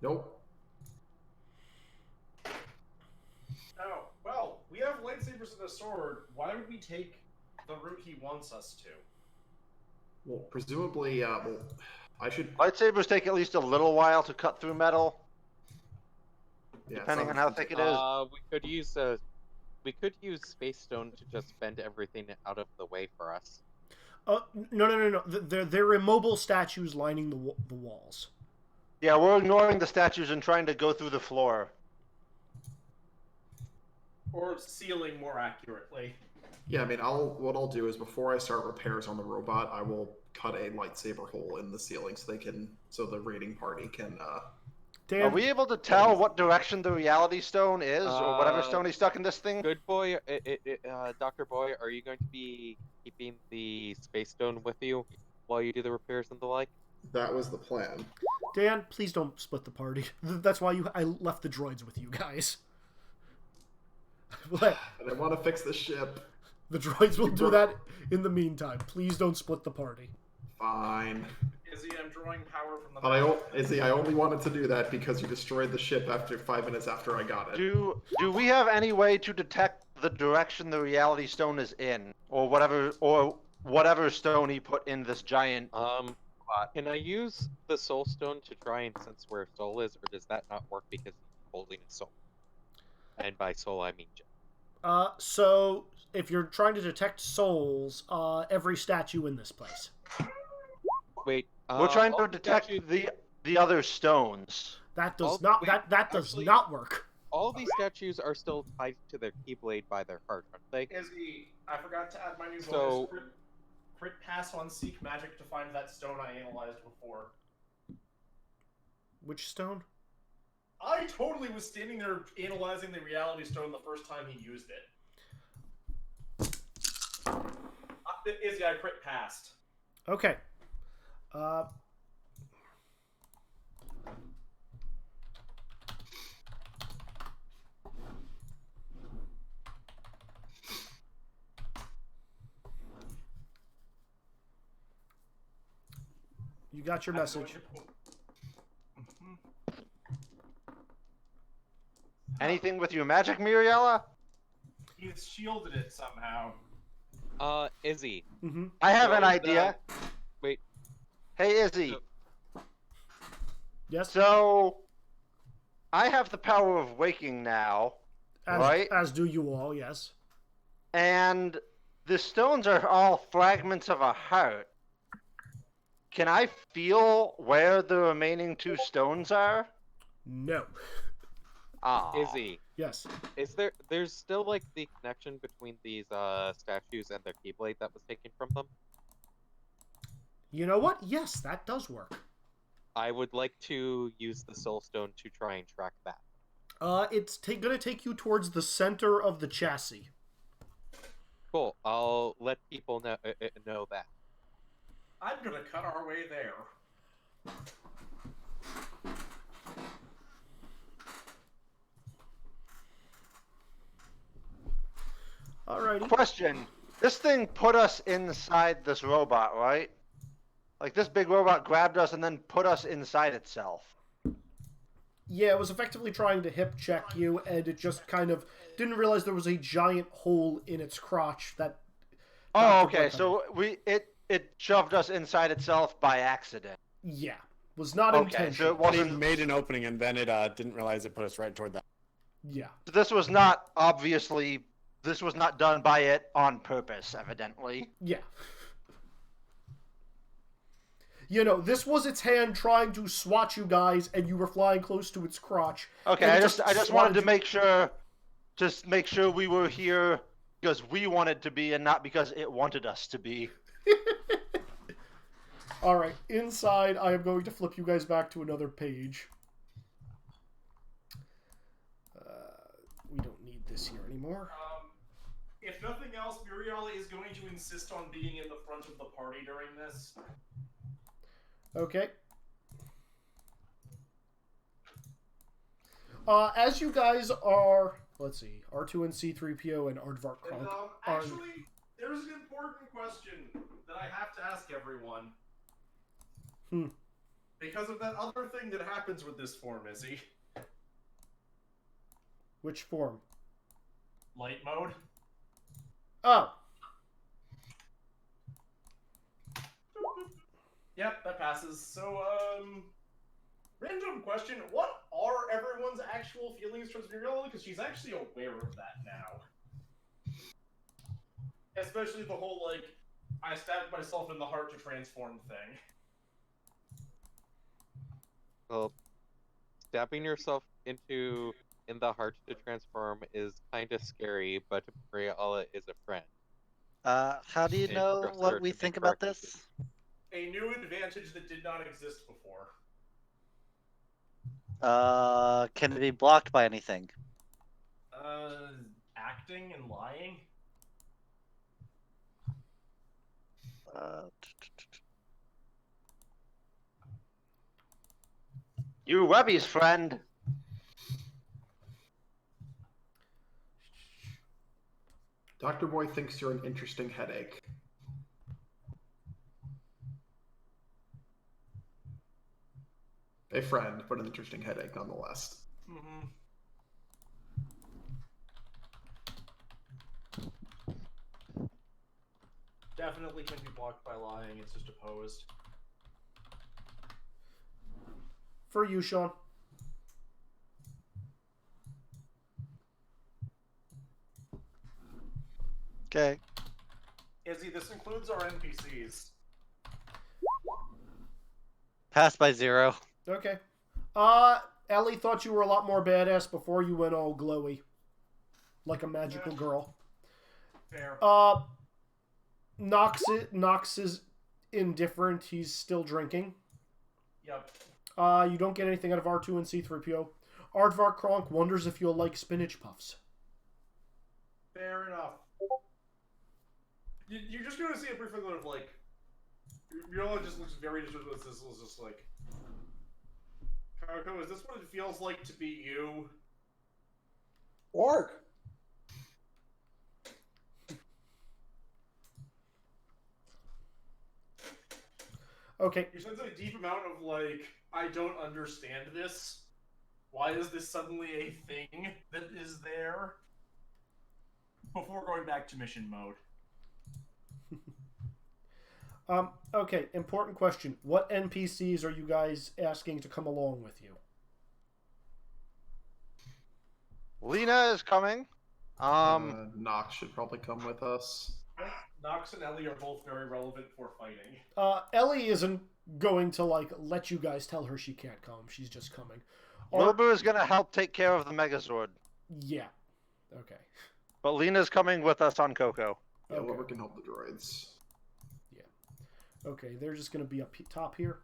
Nope. Oh, well, we have lightsabers and a sword. Why would we take the route he wants us to? Well, presumably, I should. Lightsabers take at least a little while to cut through metal. Yeah, Depending on how thick it is. We could use Space Stone to just bend everything out of the way for us. No. They're immobile statues lining the walls. Yeah, we're ignoring the statues and trying to go through the floor. Or ceiling, more accurately. Yeah, I mean, what I'll do is before I start repairs on the robot, I will cut a lightsaber hole in the ceiling so the raiding party can. Are we able to tell what direction the reality stone is, or whatever stone he's stuck in this thing? Good boy, Dr. Boy, are you going to be keeping the Space Stone with you while you do the repairs and the like? That was the plan. Dan, please don't split the party. That's why I left the droids with you guys. I want to fix the ship. The droids will do that in the meantime. Please don't split the party. Fine. Izzy, I'm drawing power from the. But Izzy, I only wanted to do that because you destroyed the ship after 5 minutes after I got it. Do we have any way to detect the direction the reality stone is in, or whatever stone he put in this giant? Can I use the soul stone to try and sense where soul is, or does that not work because he's holding a soul? And by soul, I mean gem. So if you're trying to detect souls, every statue in this place. Wait, we're trying to detect the other stones. That does not that does not work. All these statues are still tied to their keyblade by their heart, aren't they? Izzy, I forgot to add my new So- bonus. Crit pass on Seek Magic to find that stone I analyzed before. Which stone? I totally was standing there analyzing the reality stone the first time he used it. Izzy, I crit passed. Okay. You got your message. Anything with your magic, Muriella? He's shielded it somehow. Izzy. Mm-hmm. I have an idea. Wait. Hey, Izzy. Yes. So, I have the power of waking now, right? As do you all, yes. And the stones are all fragments of a heart. Can I feel where the remaining 2 stones are? No. Ah. Izzy. Yes. There's still like the connection between these statues and their keyblade that was taken from them? You know what? Yes, that does work. I would like to use the soul stone to try and track that. It's gonna take you towards the center of the chassis. Cool. I'll let people know that. I'm gonna cut our way there. Alrighty. Question. This thing put us inside this robot, right? Like this big robot grabbed us and then put us inside itself. Yeah, it was effectively trying to hip check you, and it just kind of didn't realize there was a giant hole in its crotch that. Oh, okay. So it shoved us inside itself by accident. Yeah, was not Okay, intentional. so it wasn't. It made an opening and then it didn't realize it put us right toward that. Yeah. This was not obviously. This was not done by it on purpose, evidently. Yeah. You know, this was its hand trying to swat you guys, and you were flying close to its crotch. Okay, I just wanted to make sure we were here because we wanted to be, and not because it wanted us to be. All right, inside, I am going to flip you guys back to another page. We don't need this here anymore. If nothing else, Muriel is going to insist on being in the front of the party during this. Okay. As you guys are, let's see, R2 and C3PO and Aardvark And, Kronk actually, there's an important question that I have to ask everyone. Because of that other thing that happens with this form, Izzy. Which form? Light mode. Oh. Yep, that passes. So, random question. What are everyone's actual feelings towards Muriel? Because she's actually aware of that now. Especially the whole, like, I stabbed myself in the heart to transform thing. Well, stabbing yourself in the heart to transform is kind of scary, but Muriella is a friend. How do you And know trust her what to we make think about correct this? A new advantage that did not exist before. Can it be blocked by anything? Acting and lying? You Webby's friend. Dr. Boy thinks you're an interesting headache. A friend, but an interesting headache nonetheless. Mm-hmm. Definitely can be blocked by lying. It's just opposed. For you, Sean. Okay. Izzy, this includes our NPCs. Pass by 0. Okay. Ellie thought you were a lot more badass before you went all glowy. Like a magical girl. Fair. Nox is indifferent. He's still drinking. Yep. You don't get anything out of R2 and C-3PO. Aardvark Kronk wonders if you'll like spinach puffs. Fair enough. You're just going to see a brief look of, like... Muriel just looks very disrespectful. This is just like... Coco, is this what it feels like to be you? Orc. Okay. You sense a deep amount of, like, I don't understand this. Why is this suddenly a thing that is there? Before going back to mission mode. Okay, important question. What NPCs are you guys asking to come along with you? Lena is coming. Nox should probably come with us. Nox and Ellie are both very relevant for fighting. Ellie isn't going to, like, let you guys tell her she can't come. She's just coming. Wilbur is going to help take care of the Megazord. Yeah. Okay. But Lena's coming with us on Coco. Yeah, Okay. Wilbur can help the droids. Okay, they're just going to be up top here.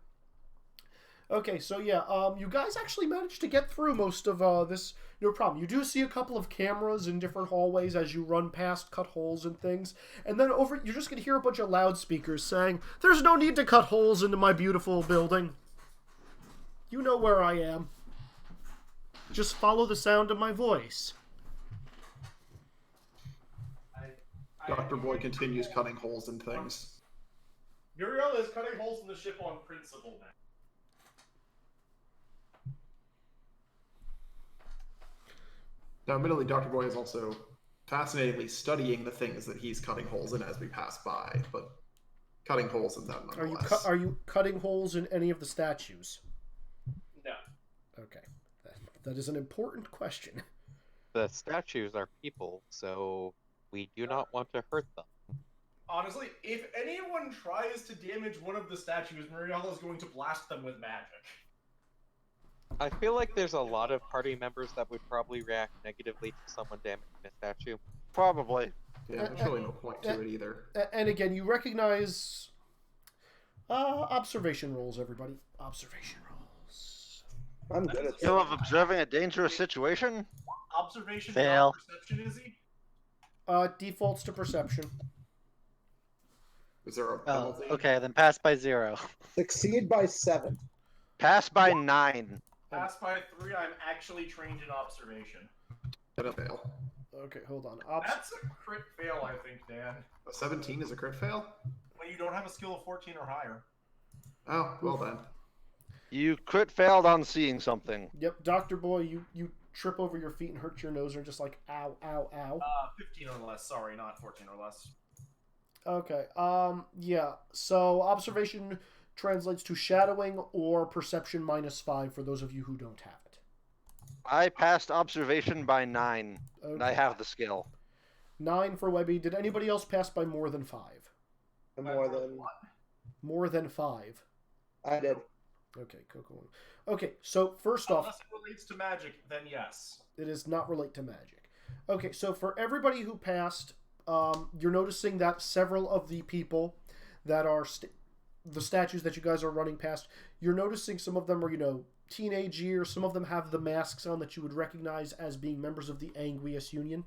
Okay, so yeah, you guys actually managed to get through most of this, no problem. You do see a couple of cameras in different hallways as you run past, cut holes and things. And then you're just going to hear a bunch of loudspeakers saying, "There's no need to cut holes into my beautiful building. You know where I am. Just follow the sound of my voice." Dr. Boy continues cutting holes in things. Muriel is cutting holes in the ship on principle now. Now, admittedly, Dr. Boy is also fascinatingly studying the things that he's cutting holes in as we pass by, but cutting holes in them nonetheless. Are you cutting holes in any of the statues? No. Okay. That is an important question. The statues are people, so we do not want to hurt them. Honestly, if anyone tries to damage one of the statues, Muriel is going to blast them with magic. I feel like there's a lot of party members that would probably react negatively to someone damaging a statue. Probably. Yeah, there's really no point to it either. And again, you recognize observation rolls, everybody. Observation rolls. I'm good at Skill of observing a dangerous situation? Observation, Fail. perception, Izzy? Defaults to perception. Is there a Oh, penalty? okay, then pass by 0. Succeed by 7. Pass by 9. Pass by 3, I'm actually trained in observation. Gonna fail. Okay, hold on. That's a crit fail, I think, Dan. A 17 is a crit fail? When you don't have a skill of 14 or higher. Oh, well then. You crit failed on seeing something. Yep, Dr. Boy, you trip over your feet and hurt your nose, or just like, ow, ow, ow. 15 or less, sorry, not 14 or less. Okay, yeah, so observation translates to shadowing or perception -5 for those of you who don't have it. I passed observation by 9, and I Okay. have the skill. 9 for Webby. Did anybody else pass by more than 5? More than More than 5. I did. Okay, Coco. Okay, so first off, Unless it relates to magic, then yes. it does not relate to magic. Okay, so for everybody who passed, you're noticing that several of the people that are the statues that you guys are running past, you're noticing some of them are, teenage years. Some of them have the masks on that you would recognize as being members of the Anguius Union.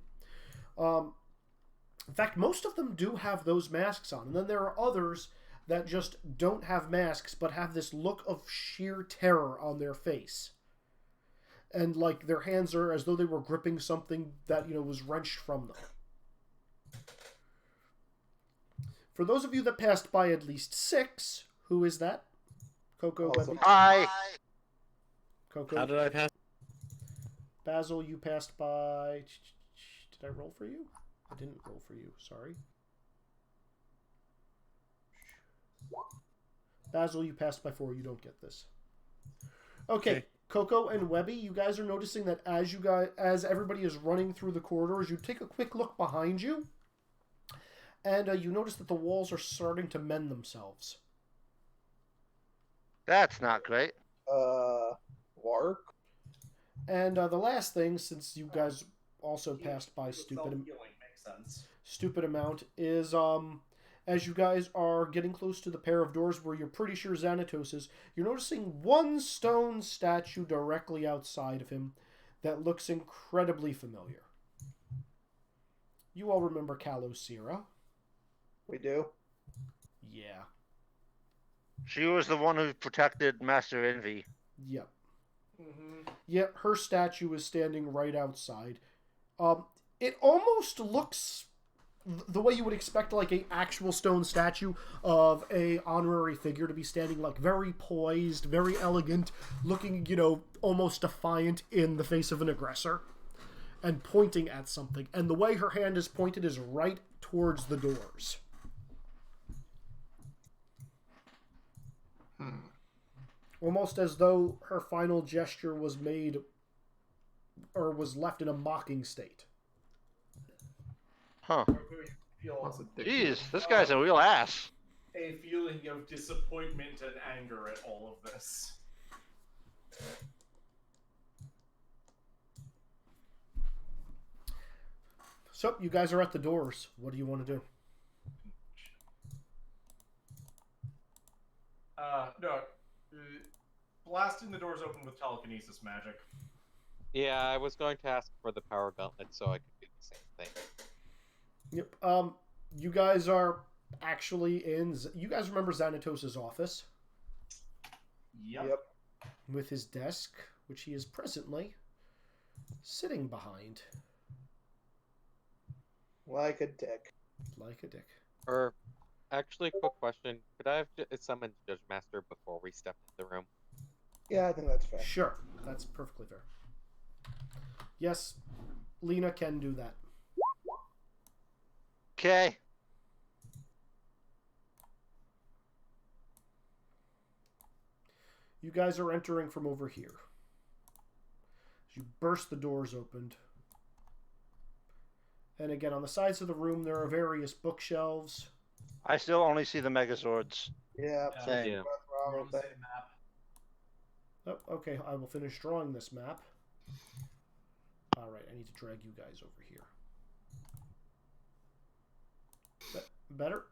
In fact, most of them do have those masks on. And then there are others that just don't have masks but have this look of sheer terror on their face. And like their hands are as though they were gripping something that, was wrenched from them. For those of you that passed by at least 6, who is that? Coco, Webby? Hi. Coco. How did I pass? Basil, you passed by. Did I roll for you? I didn't roll for you. Sorry. Basil, you passed by 4. You don't get this. Okay. Coco and Webby, you guys are noticing that as everybody is running through the corridors, you take a quick look behind you, and you notice that the walls are starting to mend themselves. That's not great. Work. And the last thing, since you guys also passed by Self-healing makes sense. stupid amount, is as you guys are getting close to the pair of doors where you're pretty sure Xanatos is, you're noticing one stone statue directly outside of him that looks incredibly familiar. You all remember Kalosira? We do. Yeah. She was the one who protected Master Envy. Yep. Yet her statue is standing right outside. It almost looks the way you would expect like a actual stone statue of a honorary figure to be standing, like very poised, very elegant, looking, almost defiant in the face of an aggressor and pointing at something. And the way her hand is pointed is right towards the doors. Almost as though her final gesture was made or was left in a mocking state. Huh. Feel Jeez, this guy's a real ass. a feeling of disappointment and anger at all of this. So, you guys are at the doors. What do you want to do? No. Blasting the doors open with telekinesis magic. Yeah, I was going to ask for the power gauntlet so I could do the same thing. Yep. You guys are actually in... You guys remember Xanatos' office? Yep. With his desk, which he is presently sitting behind. Like a dick. Like a dick. Or, actually, quick question. Could I have summoned Judge Master before we stepped into the room? Yeah, I think that's fair. Sure. That's perfectly fair. Yes, Lena can do that. Okay. You guys are entering from over here. As you burst the doors opened. And again, on the sides of the room, there are various bookshelves. I still only see the Megazords. Yeah. Same. Yeah. We're on the same map. Oh, okay, I will finish drawing this map. Alright, I need to drag you guys over here. Better?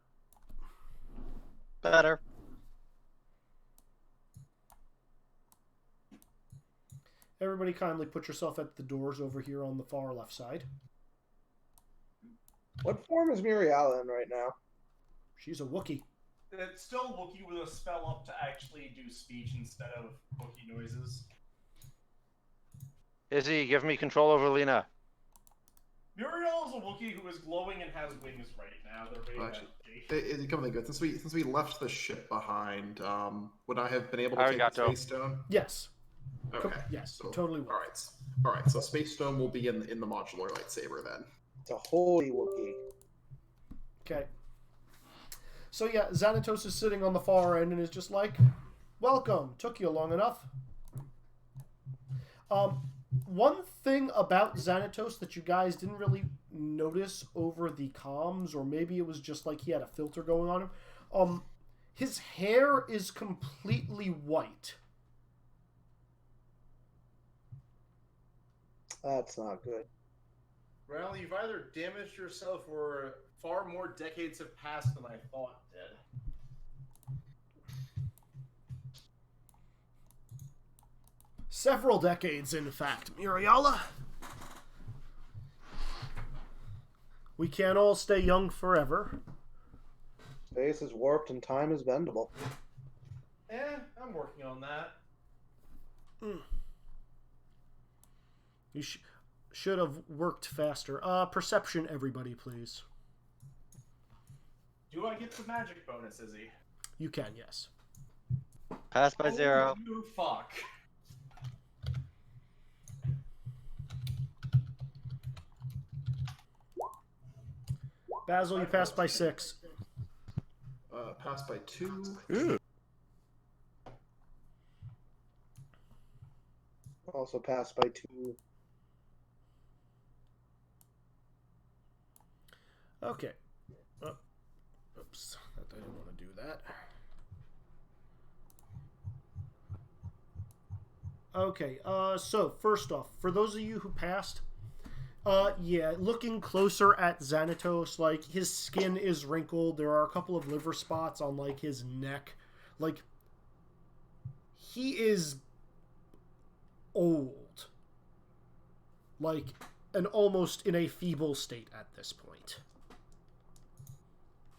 Better. Everybody kindly put yourself at the doors over here on the far left side. What form is Muriala in right now? She's a Wookiee. It's still Wookiee with a spell up to actually do speech instead of Wookiee noises. Izzy, give me control over Lena. Muriel is a Wookiee who is glowing and has wings right now. They're very Actually, come to good. Since we left the ship behind, would I have been able to take the Arigato. Space Stone? Yes. Okay. Yes, So, totally will. All right. So Space Stone will be in the modular lightsaber then. It's a holy Wookiee. Okay. So yeah, Xanatos is sitting on the far end and is just like, welcome, took you long enough. One thing about Xanatos that you guys didn't really notice over the comms, or maybe it was just like he had a filter going on him, his hair is completely white. That's not good. Well, you've either damaged yourself or far more decades have passed than I thought did. Several decades, in fact, Muriala. We can't all stay young forever. Space is warped and time is bendable. I'm working on that. You should have worked faster. Perception, everybody, please. Do I get the magic bonus, Izzy? You can, yes. Pass by 0. You fuck. Basil, you passed by 6. Passed by 2. Ooh. Also passed by 2. Okay. Oops. I didn't want to do that. Okay, so first off, for those of you who passed, yeah, looking closer at Xanatos, like, his skin is wrinkled. There are a couple of liver spots on, like, his neck. Like, he is old. Like, and almost in a feeble state at this point.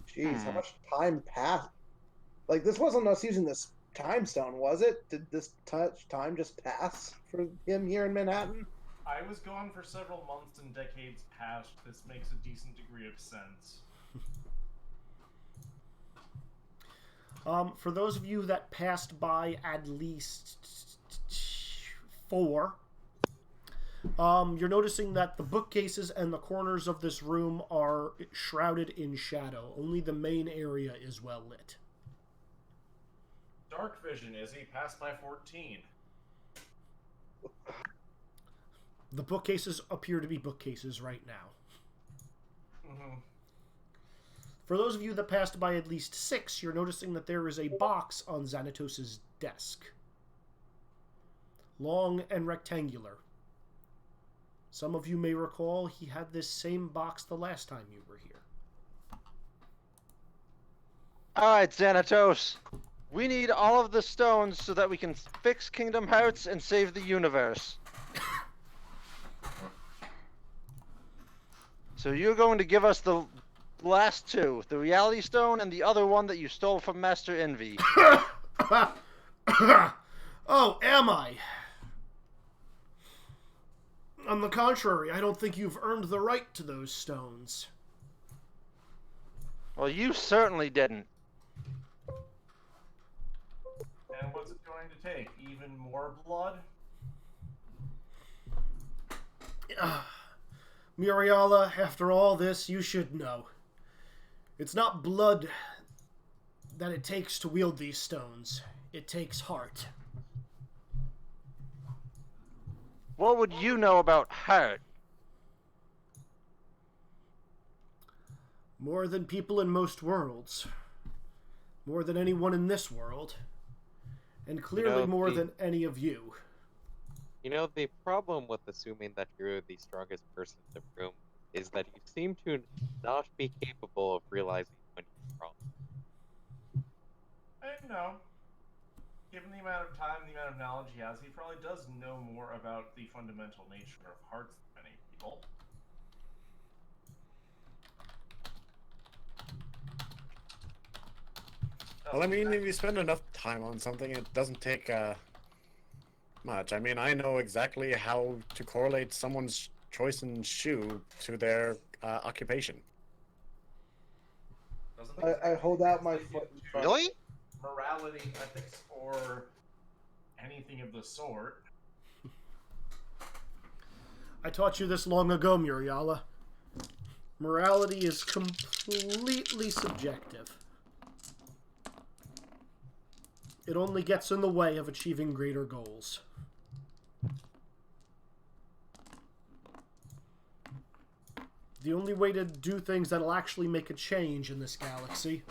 Jeez, how much time passed? Like, this wasn't us using this time stone, was it? Did this time just pass for him here in Manhattan? I was gone for several months and decades past. This makes a decent degree of sense. For those of you that passed by at least 4, you're noticing that the bookcases and the corners of this room are shrouded in shadow. Only the main area is well lit. Dark vision, Izzy. Passed by 14. The bookcases appear to be bookcases right now. Mm-hmm. For those of you that passed by at least 6, you're noticing that there is a box on Xanatos' desk. Long and rectangular. Some of you may recall he had this same box the last time you were here. Alright, Xanatos. We need all of the stones so that we can fix Kingdom Hearts and save the universe. So you're going to give us the last 2, the Reality Stone and the other one that you stole from Master Envy. Oh, am I? On the contrary, I don't think you've earned the right to those stones. Well, you certainly didn't. And what's it going to take? Even more blood? Muriala, after all this, you should know. It's not blood that it takes to wield these stones. It takes heart. What would you know about heart? More than people in most worlds. More than anyone in this world. And clearly more than any of you. You know, the problem with assuming that you're the strongest person in the room is that you seem to not be capable of realizing when you're wrong. I don't know. Given the amount of time, the amount of knowledge he has, he probably does know more about the fundamental nature of hearts than many people. Well, I mean, if you spend enough time on something, it doesn't take much. I mean, I know exactly how to correlate someone's choice in shoe to their occupation. I hold out my foot. Really? Morality, ethics, or anything of the sort. I taught you this long ago, Muriala. Morality is completely subjective. It only gets in the way of achieving greater goals. The only way to do things that'll actually make a change in this galaxy...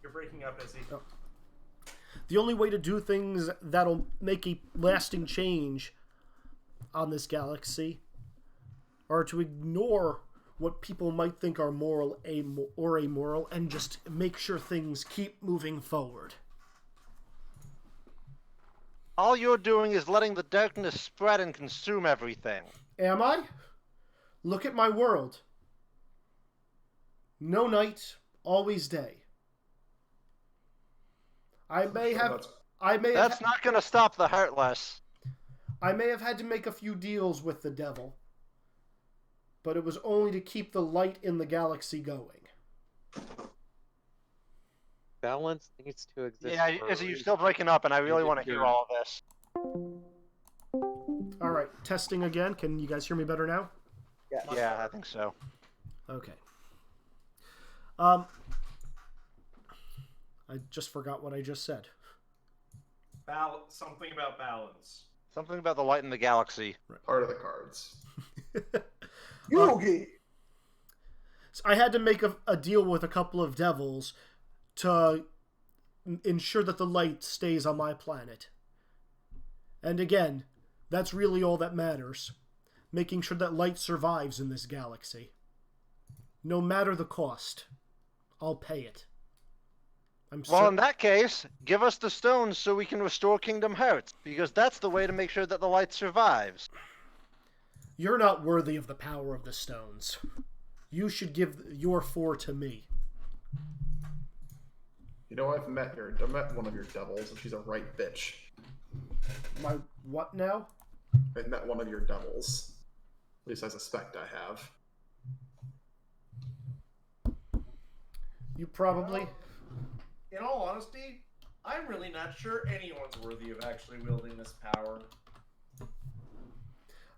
You're breaking up, Izzy. Oh. The only way to do things that'll make a lasting change on this galaxy are to ignore what people might think are moral or amoral and just make sure things keep moving forward. All you're doing is letting the darkness spread and consume everything. Am I? Look at my world. No night, always day. I may have That's not going to stop the Heartless. I may have had to make a few deals with the devil, but it was only to keep the light in the galaxy going. Balance needs to exist. Yeah, Izzy, you're still breaking up, and I really want to hear all of this. All right, testing again. Can you guys hear me better now? Yeah, I think so. Okay. I just forgot what I just said. Something about balance. Something about the light in the galaxy. Part of the cards. Yugi! So I had to make a deal with a couple of devils to ensure that the light stays on my planet. And again, that's really all that matters. Making sure that light survives in this galaxy. No matter the cost, I'll pay it. Well, in that case, give us the stones so we can restore Kingdom Hearts, because that's the way to make sure that the light survives. You're not worthy of the power of the stones. You should give your 4 to me. You know, I've met one of your devils, and she's a right bitch. My what now? I've met one of your devils. At least I suspect I have. You probably... In all honesty, I'm really not sure anyone's worthy of actually wielding this power.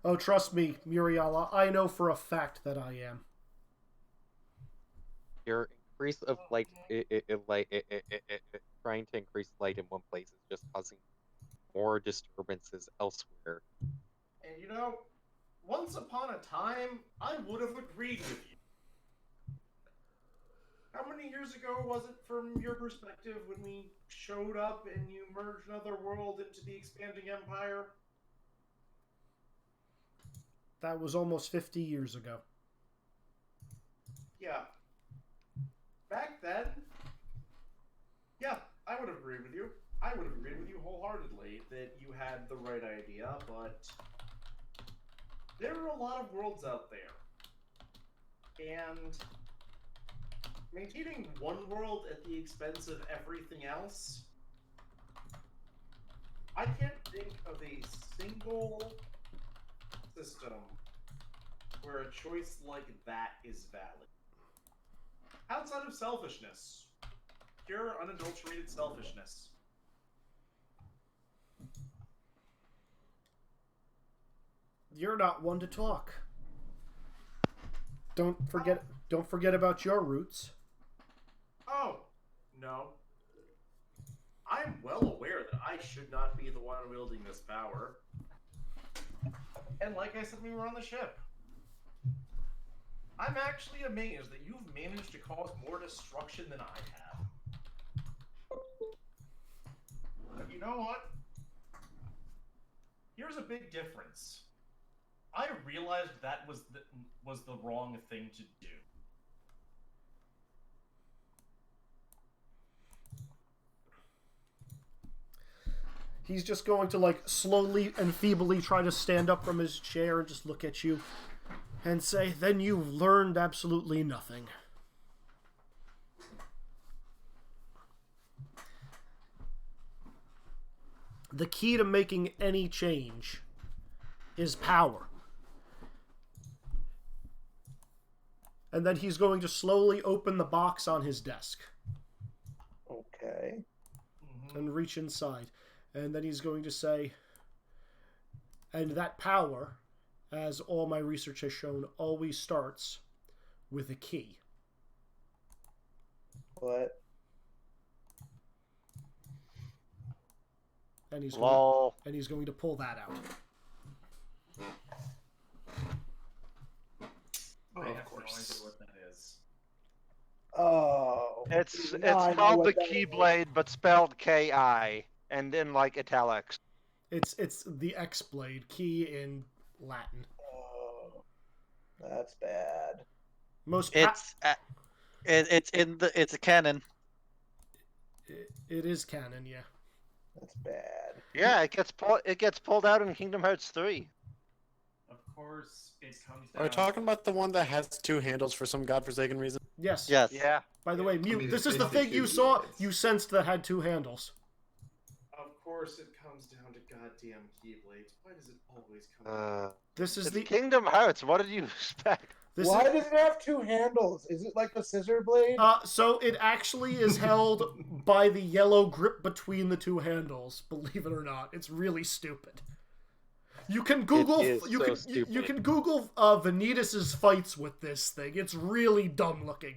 Oh, trust me, Muriela, I know for a fact that I am. Your increase of light, trying to increase light in one place is just causing more disturbances elsewhere. And you know, once upon a time, I would have agreed with you. How many years ago was it, from your perspective, when we showed up and you merged another world into the expanding empire? That was almost 50 years ago. Yeah. Back then, yeah, I would have agreed with you. I would have agreed with you wholeheartedly that you had the right idea, but there are a lot of worlds out there. And maintaining one world at the expense of everything else, I can't think of a single system where a choice like that is valid. Outside of selfishness. Pure, unadulterated selfishness. You're not one to talk. Don't forget about your roots. Oh, no. I'm well aware that I should not be the one wielding this power. And like I said when we were on the ship, I'm actually amazed that you've managed to cause more destruction than I have. But you know what? Here's a big difference. I realized that was the wrong thing to do. He's just going to, like, slowly and feebly try to stand up from his chair and just look at you and say, then you've learned absolutely nothing. The key to making any change is power. And then he's going to slowly open the box on his desk. Okay. And reach inside. And then he's going to say, and that power, as all my research has shown, always starts with a key. What? And he's going to pull that out. I have no idea what that is. Oh. It's now I know called what the that is. Keyblade, but spelled K-I, and in like italics. It's the X-blade, key in Latin. Oh, that's bad. It's a canon. It is canon, yeah. That's bad. Yeah, it gets pulled out in Kingdom Hearts 3. Of course, it comes Are we down. talking about the one that has 2 handles for some godforsaken reason? Yes. Yes. Yeah. By the way, Mute, mean, this it's is the basically thing you two saw, Keyblades. you sensed that had 2 handles. Of course, it comes down to goddamn Keyblades. Why does it always come down? This is It's the Kingdom Hearts. What did you expect? this Why is does it have 2 handles? Is it like a scissor blade? so it actually is held by the yellow grip between the 2 handles, believe it or not. It's really stupid. You can Google is you so can you can Google Vanitas' fights with this thing. It's really dumb looking.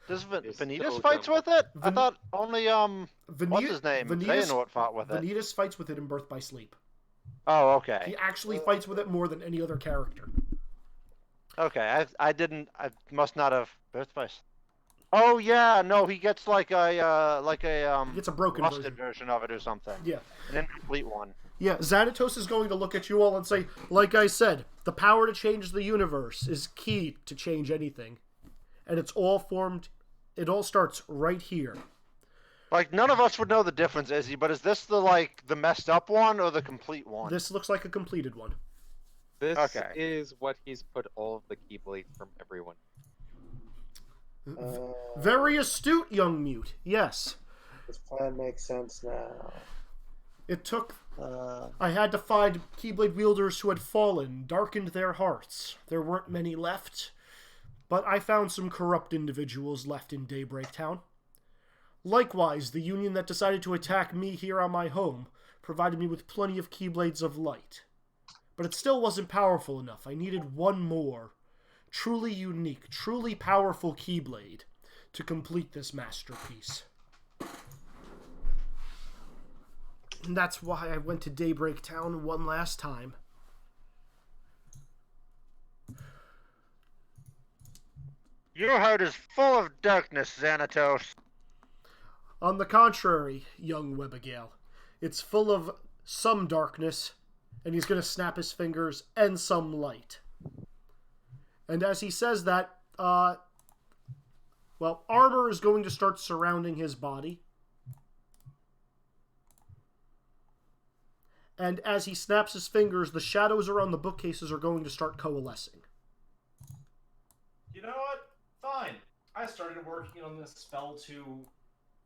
Does It's Vanitas so fights dumb. with it? I Van- thought only what's his name? Vanitas, Xehanort fought with it. Vanitas fights with it in Birth by Sleep. Oh, okay. He actually fights with it more than any other character. Okay, I didn't. I must not have birthplace. Oh yeah, no, he gets like a It's a broken rusted version. version of it or something. Yeah. An incomplete one. Yeah, Xanatos is going to look at you all and say, like I said, the power to change the universe is key to change anything. And it's all formed, it all starts right here. Like none of us would know the difference, Izzy. But is this the messed up one or the complete one? This looks like a completed one. This Okay. is what he's put all of the Keyblades from everyone. Very astute, young Mute. Yes. This plan makes sense now. It took... I had to find Keyblade wielders who had fallen, darkened their hearts. There weren't many left, but I found some corrupt individuals left in Daybreak Town. Likewise, the Union that decided to attack me here on my home provided me with plenty of Keyblades of Light. But it still wasn't powerful enough. I needed one more, truly unique, truly powerful Keyblade to complete this masterpiece. And that's why I went to Daybreak Town one last time. Your heart is full of darkness, Xanatos. On the contrary, young Webigail, it's full of some darkness, and he's going to snap his fingers, and some light. And as he says that, armor is going to start surrounding his body. And as he snaps his fingers, the shadows around the bookcases are going to start coalescing. You know what? Fine. I started working on this spell to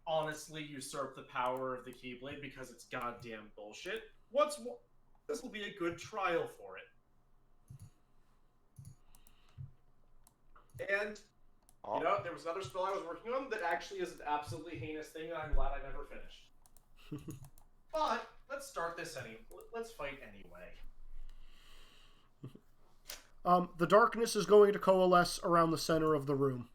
honestly usurp the power of the Keyblade because it's goddamn bullshit. This will be a good trial for it. And you know, there was another spell I was working on that actually is an absolutely heinous thing that I'm glad I never finished. But let's start this let's fight anyway. The darkness is going to coalesce around the center of the room.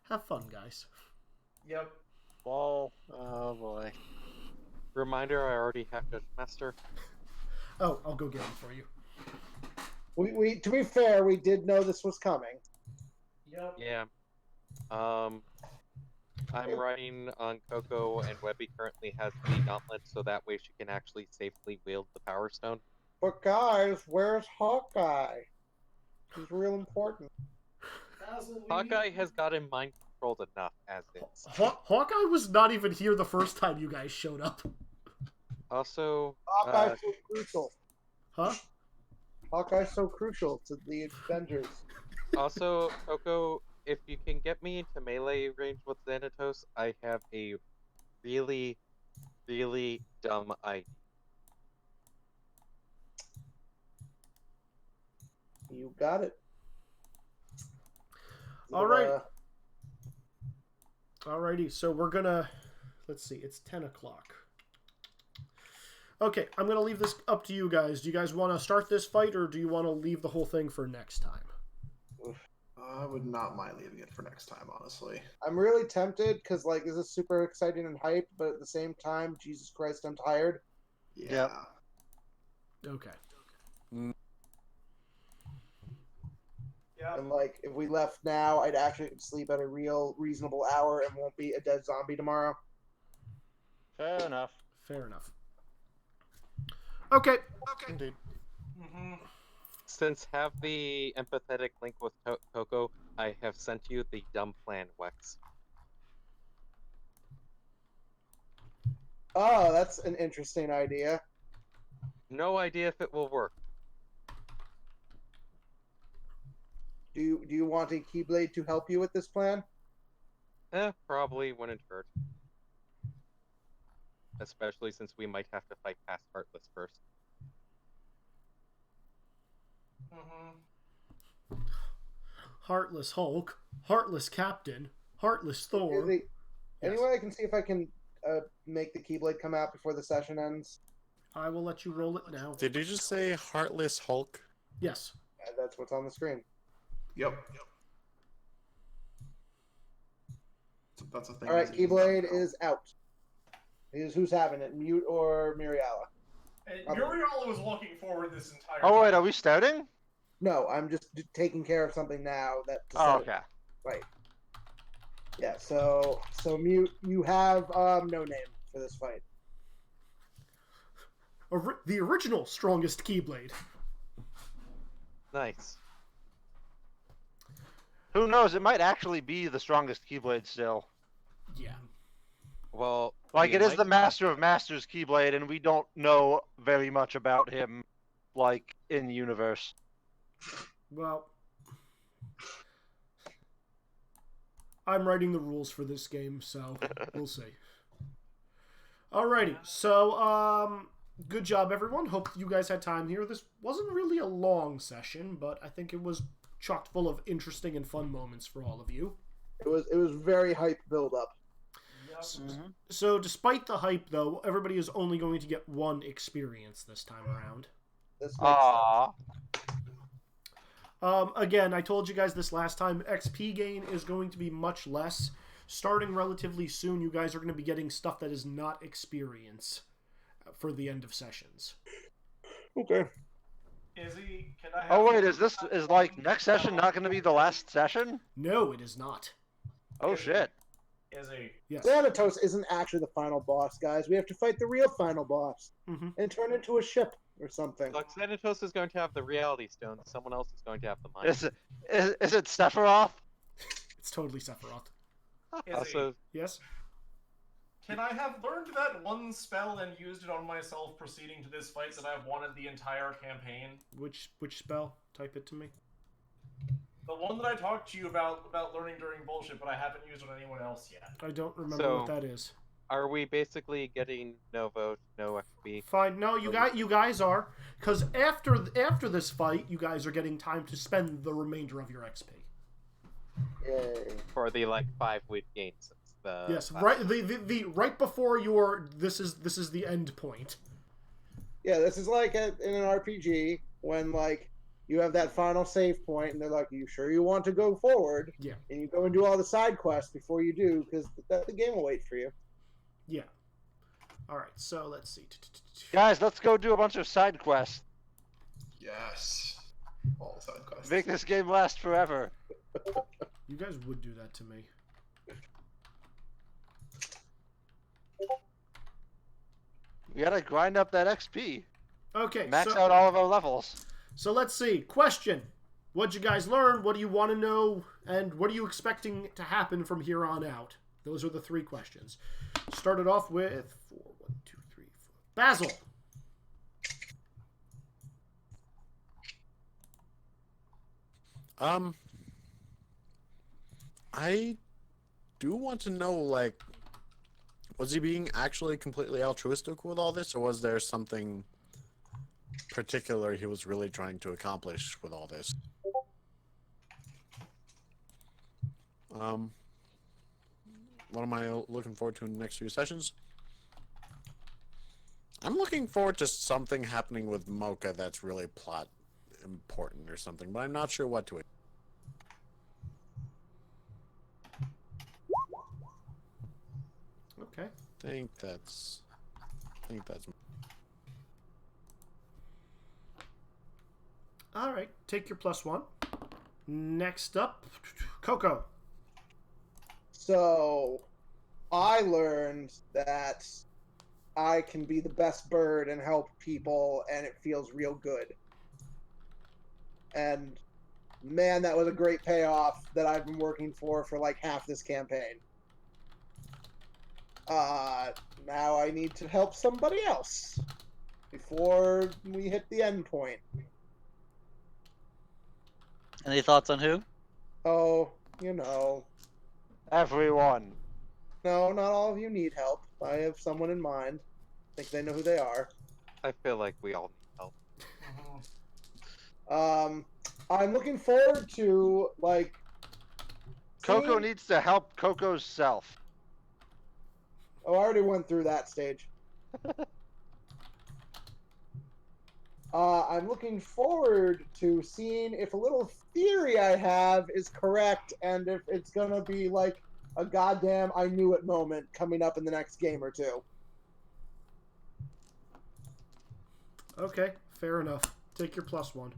Have fun, guys. Yep. Whoa. Oh boy. Reminder, I already have Judge Master. Oh, I'll go get him for you. We to be fair, we did know this was coming. Yep. Yeah. I'm writing on Coco, and Webby currently has the gauntlet, so that way she can actually safely wield the Power Stone. But guys, where's Hawkeye? He's real important. Hawkeye has gotten mind controlled enough as is. Hawkeye was not even here the first time you guys showed up. Also, Hawkeye's so crucial. Huh? Hawkeye's so crucial to the Avengers. Also, Coco, if you can get me into melee range with Xanatos, I have a really, really dumb idea. You got it. All right. Alrighty, so we're gonna, let's see, it's 10 o'clock. Okay, I'm gonna leave this up to you guys. Do you guys want to start this fight, or do you want to leave the whole thing for next time? I would not mind leaving it for next time, honestly. I'm really tempted because, like, this is super exciting and hyped, but at the same time, Jesus Christ, I'm tired. Yeah. Okay. Yeah. And, like, if we left now, I'd actually sleep at a real reasonable hour and won't be a dead zombie tomorrow. Fair enough. Fair enough. Okay. Indeed. Since have the empathetic link with Coco, I have sent you the dumb plan, Wex. Oh, that's an interesting idea. No idea if it will work. Do you want a Keyblade to help you with this plan? Probably wouldn't hurt. Especially since we might have to fight past Heartless first. Heartless Hulk, Heartless Captain, Heartless Thor. Any way I can see if I can make the Keyblade come out before the session ends? I will let you roll it now. Did you just say Heartless Hulk? Yes. Yeah, that's what's on the screen. Yep. So that's a thing. All right, Keyblade is out. Who's having it? Mute or Muriella? Muriella was looking forward this entire Oh time. wait, are we starting? No, I'm just taking care of something now. Oh, okay. Right. Yeah. So Mute, you have no name for this fight. The original strongest Keyblade. Nice. Who knows? It might actually be the strongest Keyblade still. Yeah. Well, Like, we it is might- the Master of Masters Keyblade, and we don't know very much about him, like, in the universe. Well, I'm writing the rules for this game, so we'll see. Alrighty, so good job, everyone. Hope you guys had time here. This wasn't really a long session, but I think it was chocked full of interesting and fun moments for all of you. It was very hype build up. So despite the hype, though, everybody is only going to get one experience this time around. This makes Aww. Again, I told you guys this last time, XP gain is going to be much less. Starting relatively soon, you guys are going to be getting stuff that is not experience for the end of sessions. Okay. Izzy, can I have Oh wait, is like next session not going to be the last session? No, it is not. Oh shit. Izzy. Yes. Thanatos isn't actually the final boss, guys. We have to fight the real final boss and turn into a ship or something. Look, Xanatos is going to have the Reality Stone. Someone else is going to have the Mind. Is it Sephiroth? It's totally Sephiroth. Izzy, Also, Yes? can I have learned that one spell and used it on myself proceeding to this fight that I've wanted the entire campaign? Which spell? Type it to me. The one that I talked to you about learning during bullshit, but I haven't used on anyone else yet. I don't remember So- what that is. are we basically getting no vote, no XP? Fine. No, you guys are, because after this fight, you guys are getting time to spend the remainder of your XP. Yay. For the, 5 we'd gain since the... Yes, right. The right before your this is the end point. Yeah, this is like in an RPG when you have that final save point and they're like, "Are you sure you want to go forward?" Yeah. And you go and do all the side quests before you do because the game will wait for you. Yeah. All right. So let's see. Guys, let's go do a bunch of side quests. Yes. All the side quests. Make this game last forever. You guys would do that to me. We gotta grind up that XP. Okay. Max so, out all of our levels. So let's see. Question. What'd you guys learn? What do you want to know? And what are you expecting to happen from here on out? Those are the 3 questions. Started off with 4, 1, 2, 3, 4. Basil. I do want to know, was he being actually completely altruistic with all this, or was there something particular he was really trying to accomplish with all this? What am I looking forward to in the next few sessions? I'm looking forward to something happening with Mocha that's really plot important or something, but I'm not sure what to. Okay. I think that's. All right. Take your +1. Next up, Coco. So, I learned that I can be the best bird and help people, and it feels real good. And man, that was a great payoff that I've been working for half this campaign. Now I need to help somebody else before we hit the end point. Any thoughts on who? Oh, you know. Everyone. No, not all of you need help. I have someone in mind. I think they know who they are. I feel like we all need help. I'm looking forward to, like... Coco seeing- needs to help Coco's self. Oh, I already went through that stage. I'm looking forward to seeing if a little theory I have is correct and if it's going to be like a goddamn I knew it moment coming up in the next game or two. Okay, fair enough. Take your +1.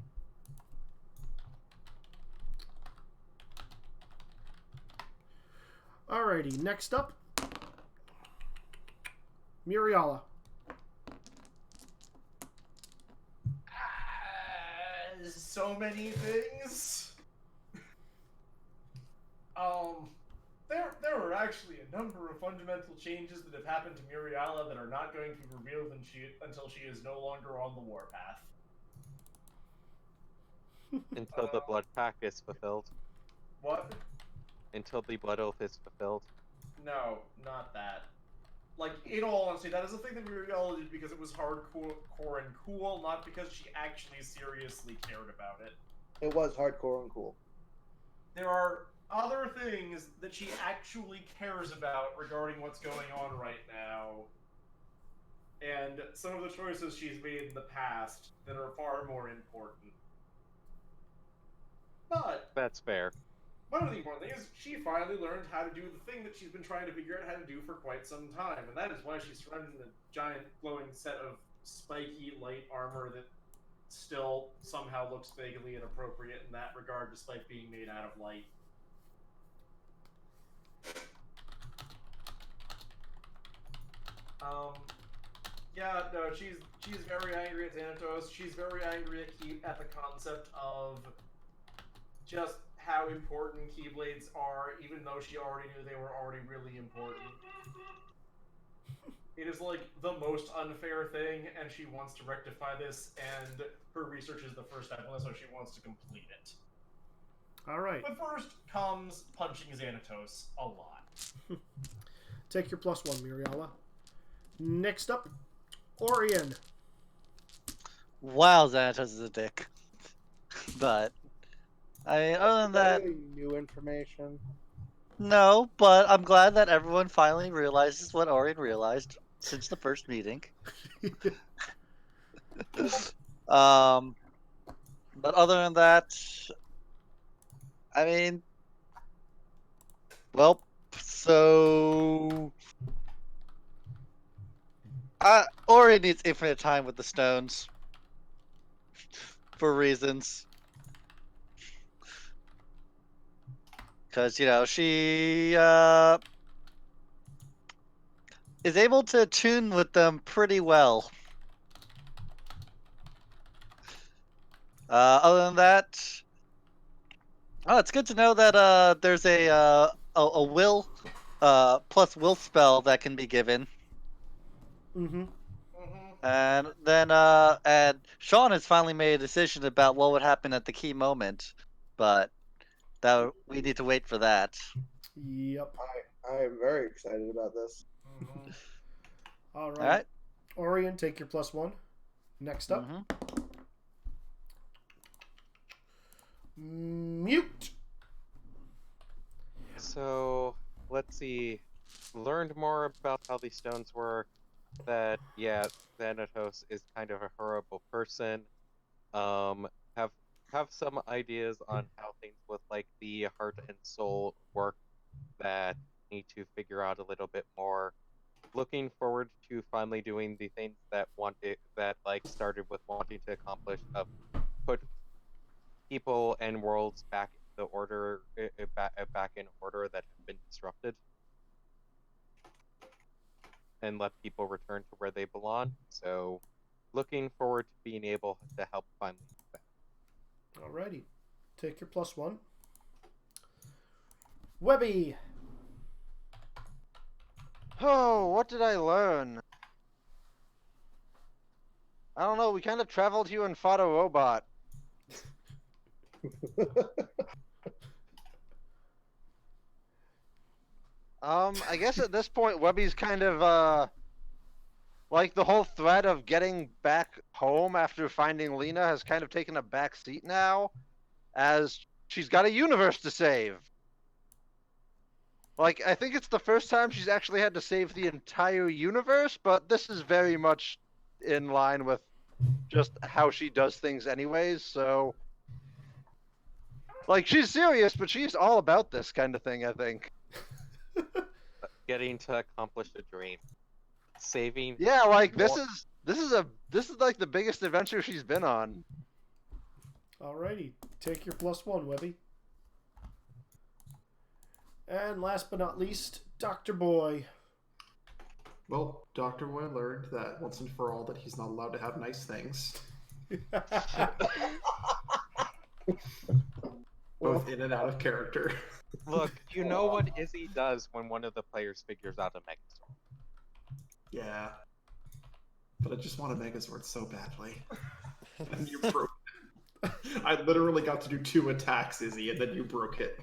Alrighty, next up, Muriala. So many things. There are actually a number of fundamental changes that have happened to Muriala that are not going to be revealed until she is no longer on the warpath. Until the blood pact is fulfilled. What? Until the blood oath is fulfilled. No, not that. Like, in all honesty, that is a thing that Muriala did because it was hardcore and cool, not because she actually seriously cared about it. It was hardcore and cool. There are other things that she actually cares about regarding what's going on right now. And some of the choices she's made in the past that are far more important. But That's fair. one of the important things is she finally learned how to do the thing that she's been trying to figure out how to do for quite some time, and that is why she's surrounded in a giant glowing set of spiky light armor that still somehow looks vaguely inappropriate in that regard, despite being made out of light. Yeah, no, she's very angry at Xanatos. She's very angry at the concept of just how important Keyblades are, even though she already knew they were already really important. It is like the most unfair thing, and she wants to rectify this, and her research is the first step, and so she wants to complete it. Alright, But first comes punching Xanatos a lot. take your +1, Muriala. Next up, Orion. Wow, Xanatos is a dick. But other than that, Really new information. no. But I'm glad that everyone finally realizes what Orion realized since the first meeting. But other than that, I mean, well, so Orion needs infinite time with the stones for reasons. Because, you know, she is able to tune with them pretty well. Other than that, oh, it's good to know that there's a will plus will spell that can be given. Mm-hmm. And then and Sean has finally made a decision about what would happen at the key moment, but that we need to wait for that. Yep. I am very excited about this. Alright. All right. Orion, take your +1. Next up, Mute. So, let's see. Learned more about how these stones work. That, yeah, Xanatos is kind of a horrible person. Have some ideas on how things with, like, the heart and soul work that need to figure out a little bit more. Looking forward to finally doing the things that started with wanting to accomplish of put people and worlds back in the order back in order that have been disrupted, and let people return to where they belong. So, looking forward to being able to help finally do that. Alrighty. Take your +1. Webby. Oh, what did I learn? I don't know. We kind of traveled here and fought a robot. I guess at this point, Webby's kind of, like the whole threat of getting back home after finding Lena has kind of taken a back seat now, as she's got a universe to save. Like, I think it's the first time she's actually had to save the entire universe, but this is very much in line with just how she does things anyways, so... Like, she's serious, but she's all about this kind of thing, I think. Getting to accomplish a dream. Saving. Yeah, like, this more- is like the biggest adventure she's been on. Alrighty, take your +1, Webby. And last but not least, Dr. Boy. Well, Dr. Boy learned that once and for all that he's not allowed to have nice things. Both in and out of character. Look, you know what Izzy does when one of the players figures out a Megazord. Yeah. But I just want a Megazord so badly. And you broke it. I literally got to do 2 attacks, Izzy, and then you broke it.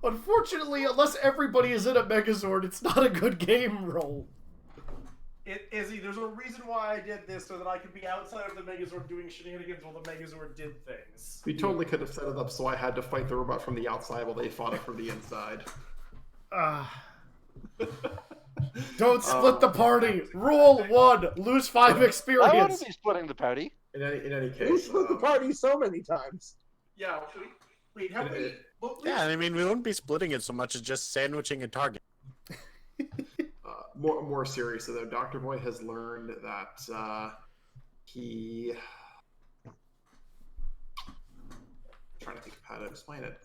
Unfortunately, unless everybody is in a Megazord, it's not a good game roll. Izzy, there's a reason why I did this, so that I could be outside of the Megazord doing shenanigans while the Megazord did things. We totally could have set it up so I had to fight the robot from the outside while they fought it from the inside. Don't split the party. Rule 1: lose 5 I experience. want to be splitting the party. In any We case, split the party so many times. Yeah, wait, have we... Well, Yeah, I mean, we wouldn't be splitting it so much as just sandwiching a target. more seriously though, Dr. Boy has learned that he... I'm trying to think of how to explain it.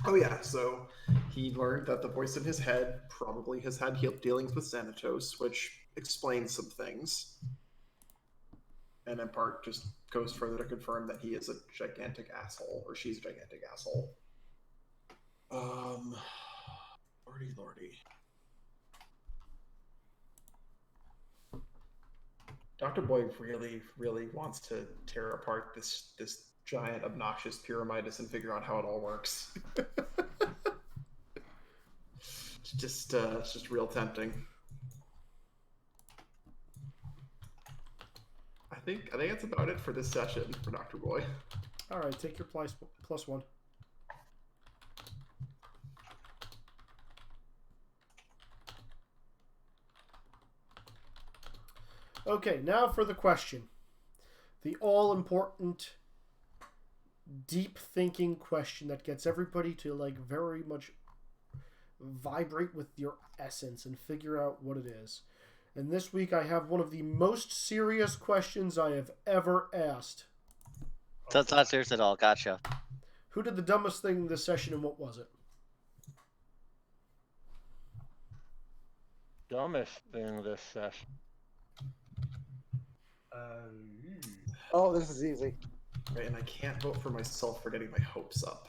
Oh yeah, so he learned that the voice in his head probably has had dealings with Xanatos, which explains some things. And in part just goes further to confirm that he is a gigantic asshole, or she's a gigantic asshole. Lordy. Dr. Boy really wants to tear apart this giant, obnoxious Pyramidas and figure out how it all works. It's just real tempting. I think that's about it for this session for Dr. Boy. Alright, take your +1. Okay, now for the question. The all-important, deep-thinking question that gets everybody to, like, very much vibrate with your essence and figure out what it is. And this week I have one of the most serious questions I have ever asked. That's not serious at all. Gotcha. Who did the dumbest thing this session and what was it? Dumbest thing this session. Oh, this is easy. Right, and I can't vote for myself for getting my hopes up.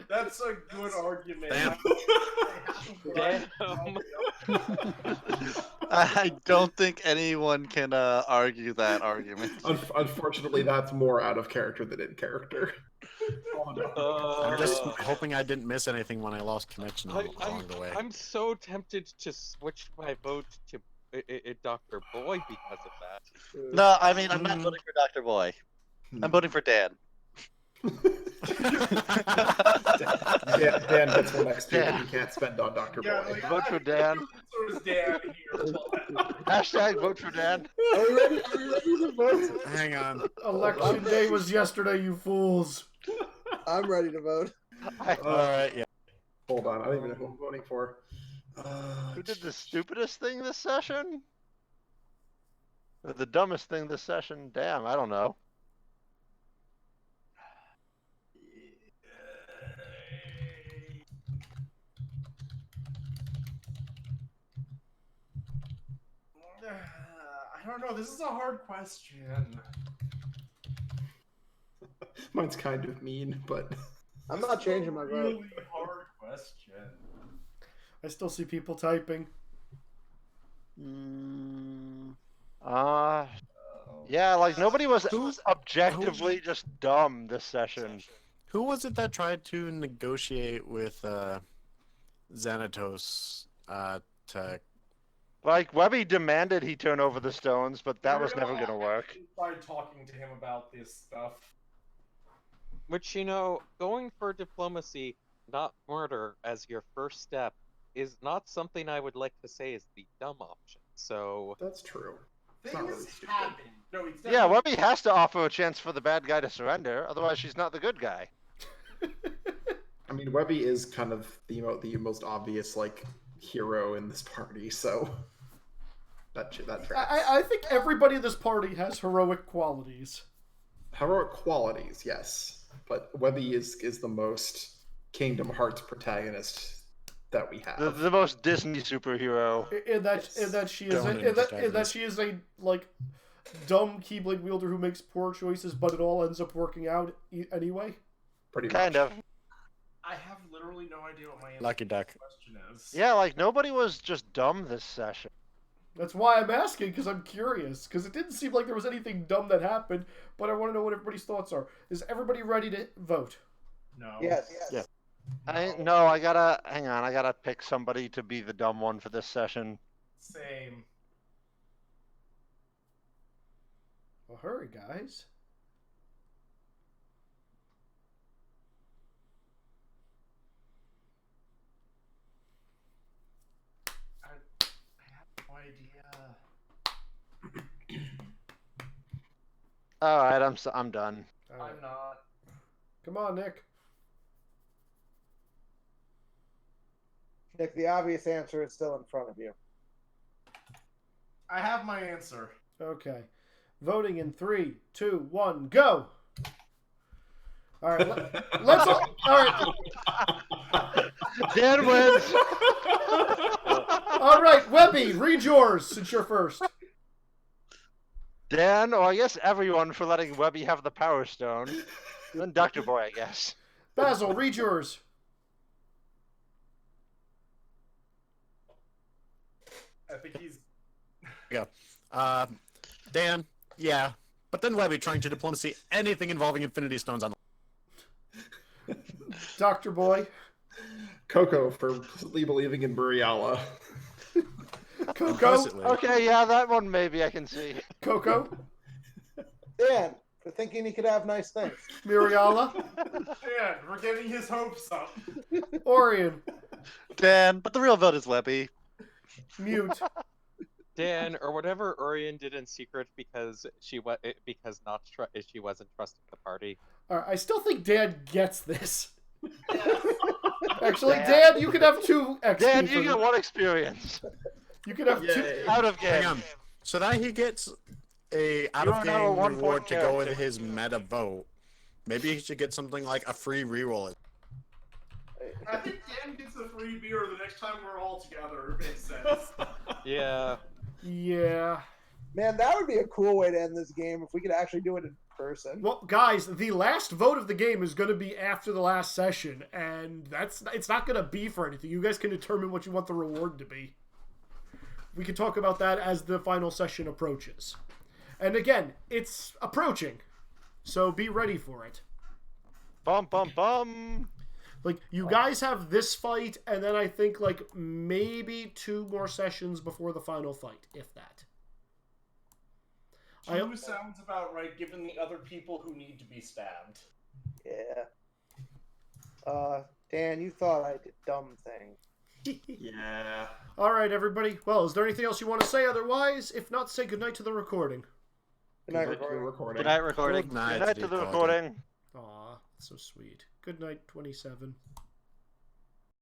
That's a good argument. I don't think anyone can argue that argument. Unfortunately, that's more out of character than in character. I'm just hoping I didn't miss anything when I lost connection along the way. I'm so tempted to switch my vote to Dr. Boy because of that. No, I mean, I'm not voting for Dr. Boy. I'm voting for Dan. Dan gets one XP that he can't spend on Dr. Yeah, Boy. like, Vote for Dan. So is Dan here. Hashtag vote for Dan. Are we ready? Are we ready to vote? Hang on. Election day was yesterday, you fools. I'm ready to vote. Alright, yeah. Hold on, I don't even know who I'm voting for. Who did the stupidest thing this session? Or the dumbest thing this session? Damn, I don't know. I don't know. This is a hard question. Mine's kind of mean, but I'm not changing my vote. Really hard question. I still see people typing. Yeah, like nobody was objectively just dumb this session. Who was it that tried to negotiate with Xanatos to... Like, Webby demanded he turn over the stones, but that was never gonna work. I tried talking to him about this stuff. Which, going for diplomacy, not murder, as your first step is not something I would like to say is the dumb option. So That's true. It's not really Things stupid. happen. No, it's Yeah, Webby has to offer a chance for the bad guy to surrender, otherwise she's not the good guy. I mean, Webby is kind of the most obvious like hero in this party, so that tracks. I think everybody in this party has heroic qualities. Heroic qualities, yes, but Webby is the most Kingdom Hearts protagonist that we have. The most Disney superhero. In that she is a like dumb Keyblade wielder who makes poor choices, but it all ends up working out anyway. Pretty kind of. I have literally no idea what my answer Lucky to the duck. question is. Yeah, like nobody was just dumb this session. That's why I'm asking, because I'm curious. Because it didn't seem like there was anything dumb that happened, but I want to know what everybody's thoughts are. Is everybody ready to vote? No. Yes. Yeah. I gotta pick somebody to be the dumb one for this session. Same. Well, hurry, guys. I have no idea. All right, I'm done. All right. I'm not. Come on, Nick. Nick, the obvious answer is still in front of you. I have my answer. Okay. Voting in 3, 2, 1, go! All right, let's all right. Dan wins. All right, Webby, read yours since you're first. Dan, or I guess everyone for letting Webby have the Power Stone. Then Dr. Boy, I guess. Basil, read yours. I think he's. Yeah. Dan, yeah. But then Webby trying to diplomacy anything involving Infinity Stones on. Dr. Boy. Coco for completely believing in Buriala. Coco. Okay, yeah, that one maybe I can see. Coco. Dan, for thinking he could have nice things. Miriala. Dan, we're getting his hopes up. Orion. Dan, but the real vote is Webby. Mute. Dan, or whatever Orion did in secret because she wasn't trusting the party. All right, I still think Dan gets this. Actually, Dan, you can have 2 XP. Dan, you get 1 experience. You can have 2 out of game. Hang on. So that he gets a out of game reward to go with his meta vote. Maybe he should get something like a free reroll. I think Dan gets a free beer the next time we're all together. It makes sense. Yeah. Yeah. Man, that would be a cool way to end this game if we could actually do it in person. Well, guys, the last vote of the game is going to be after the last session, and it's not going to be for anything. You guys can determine what you want the reward to be. We can talk about that as the final session approaches. And again, it's approaching, so be ready for it. Bum, bum, bum. Like, you guys have this fight, and then I think, like, maybe 2 more sessions before the final fight, if that. 2 sounds about right, given the other people who need to be stabbed. Yeah. Dan, you thought I did dumb things. Yeah. All right, everybody. Well, is there anything else you want to say otherwise? If not, say goodnight to the recording. Good night, recording. Good night, recording. Good night to the recording. Aw, that's so sweet. Good night, 27.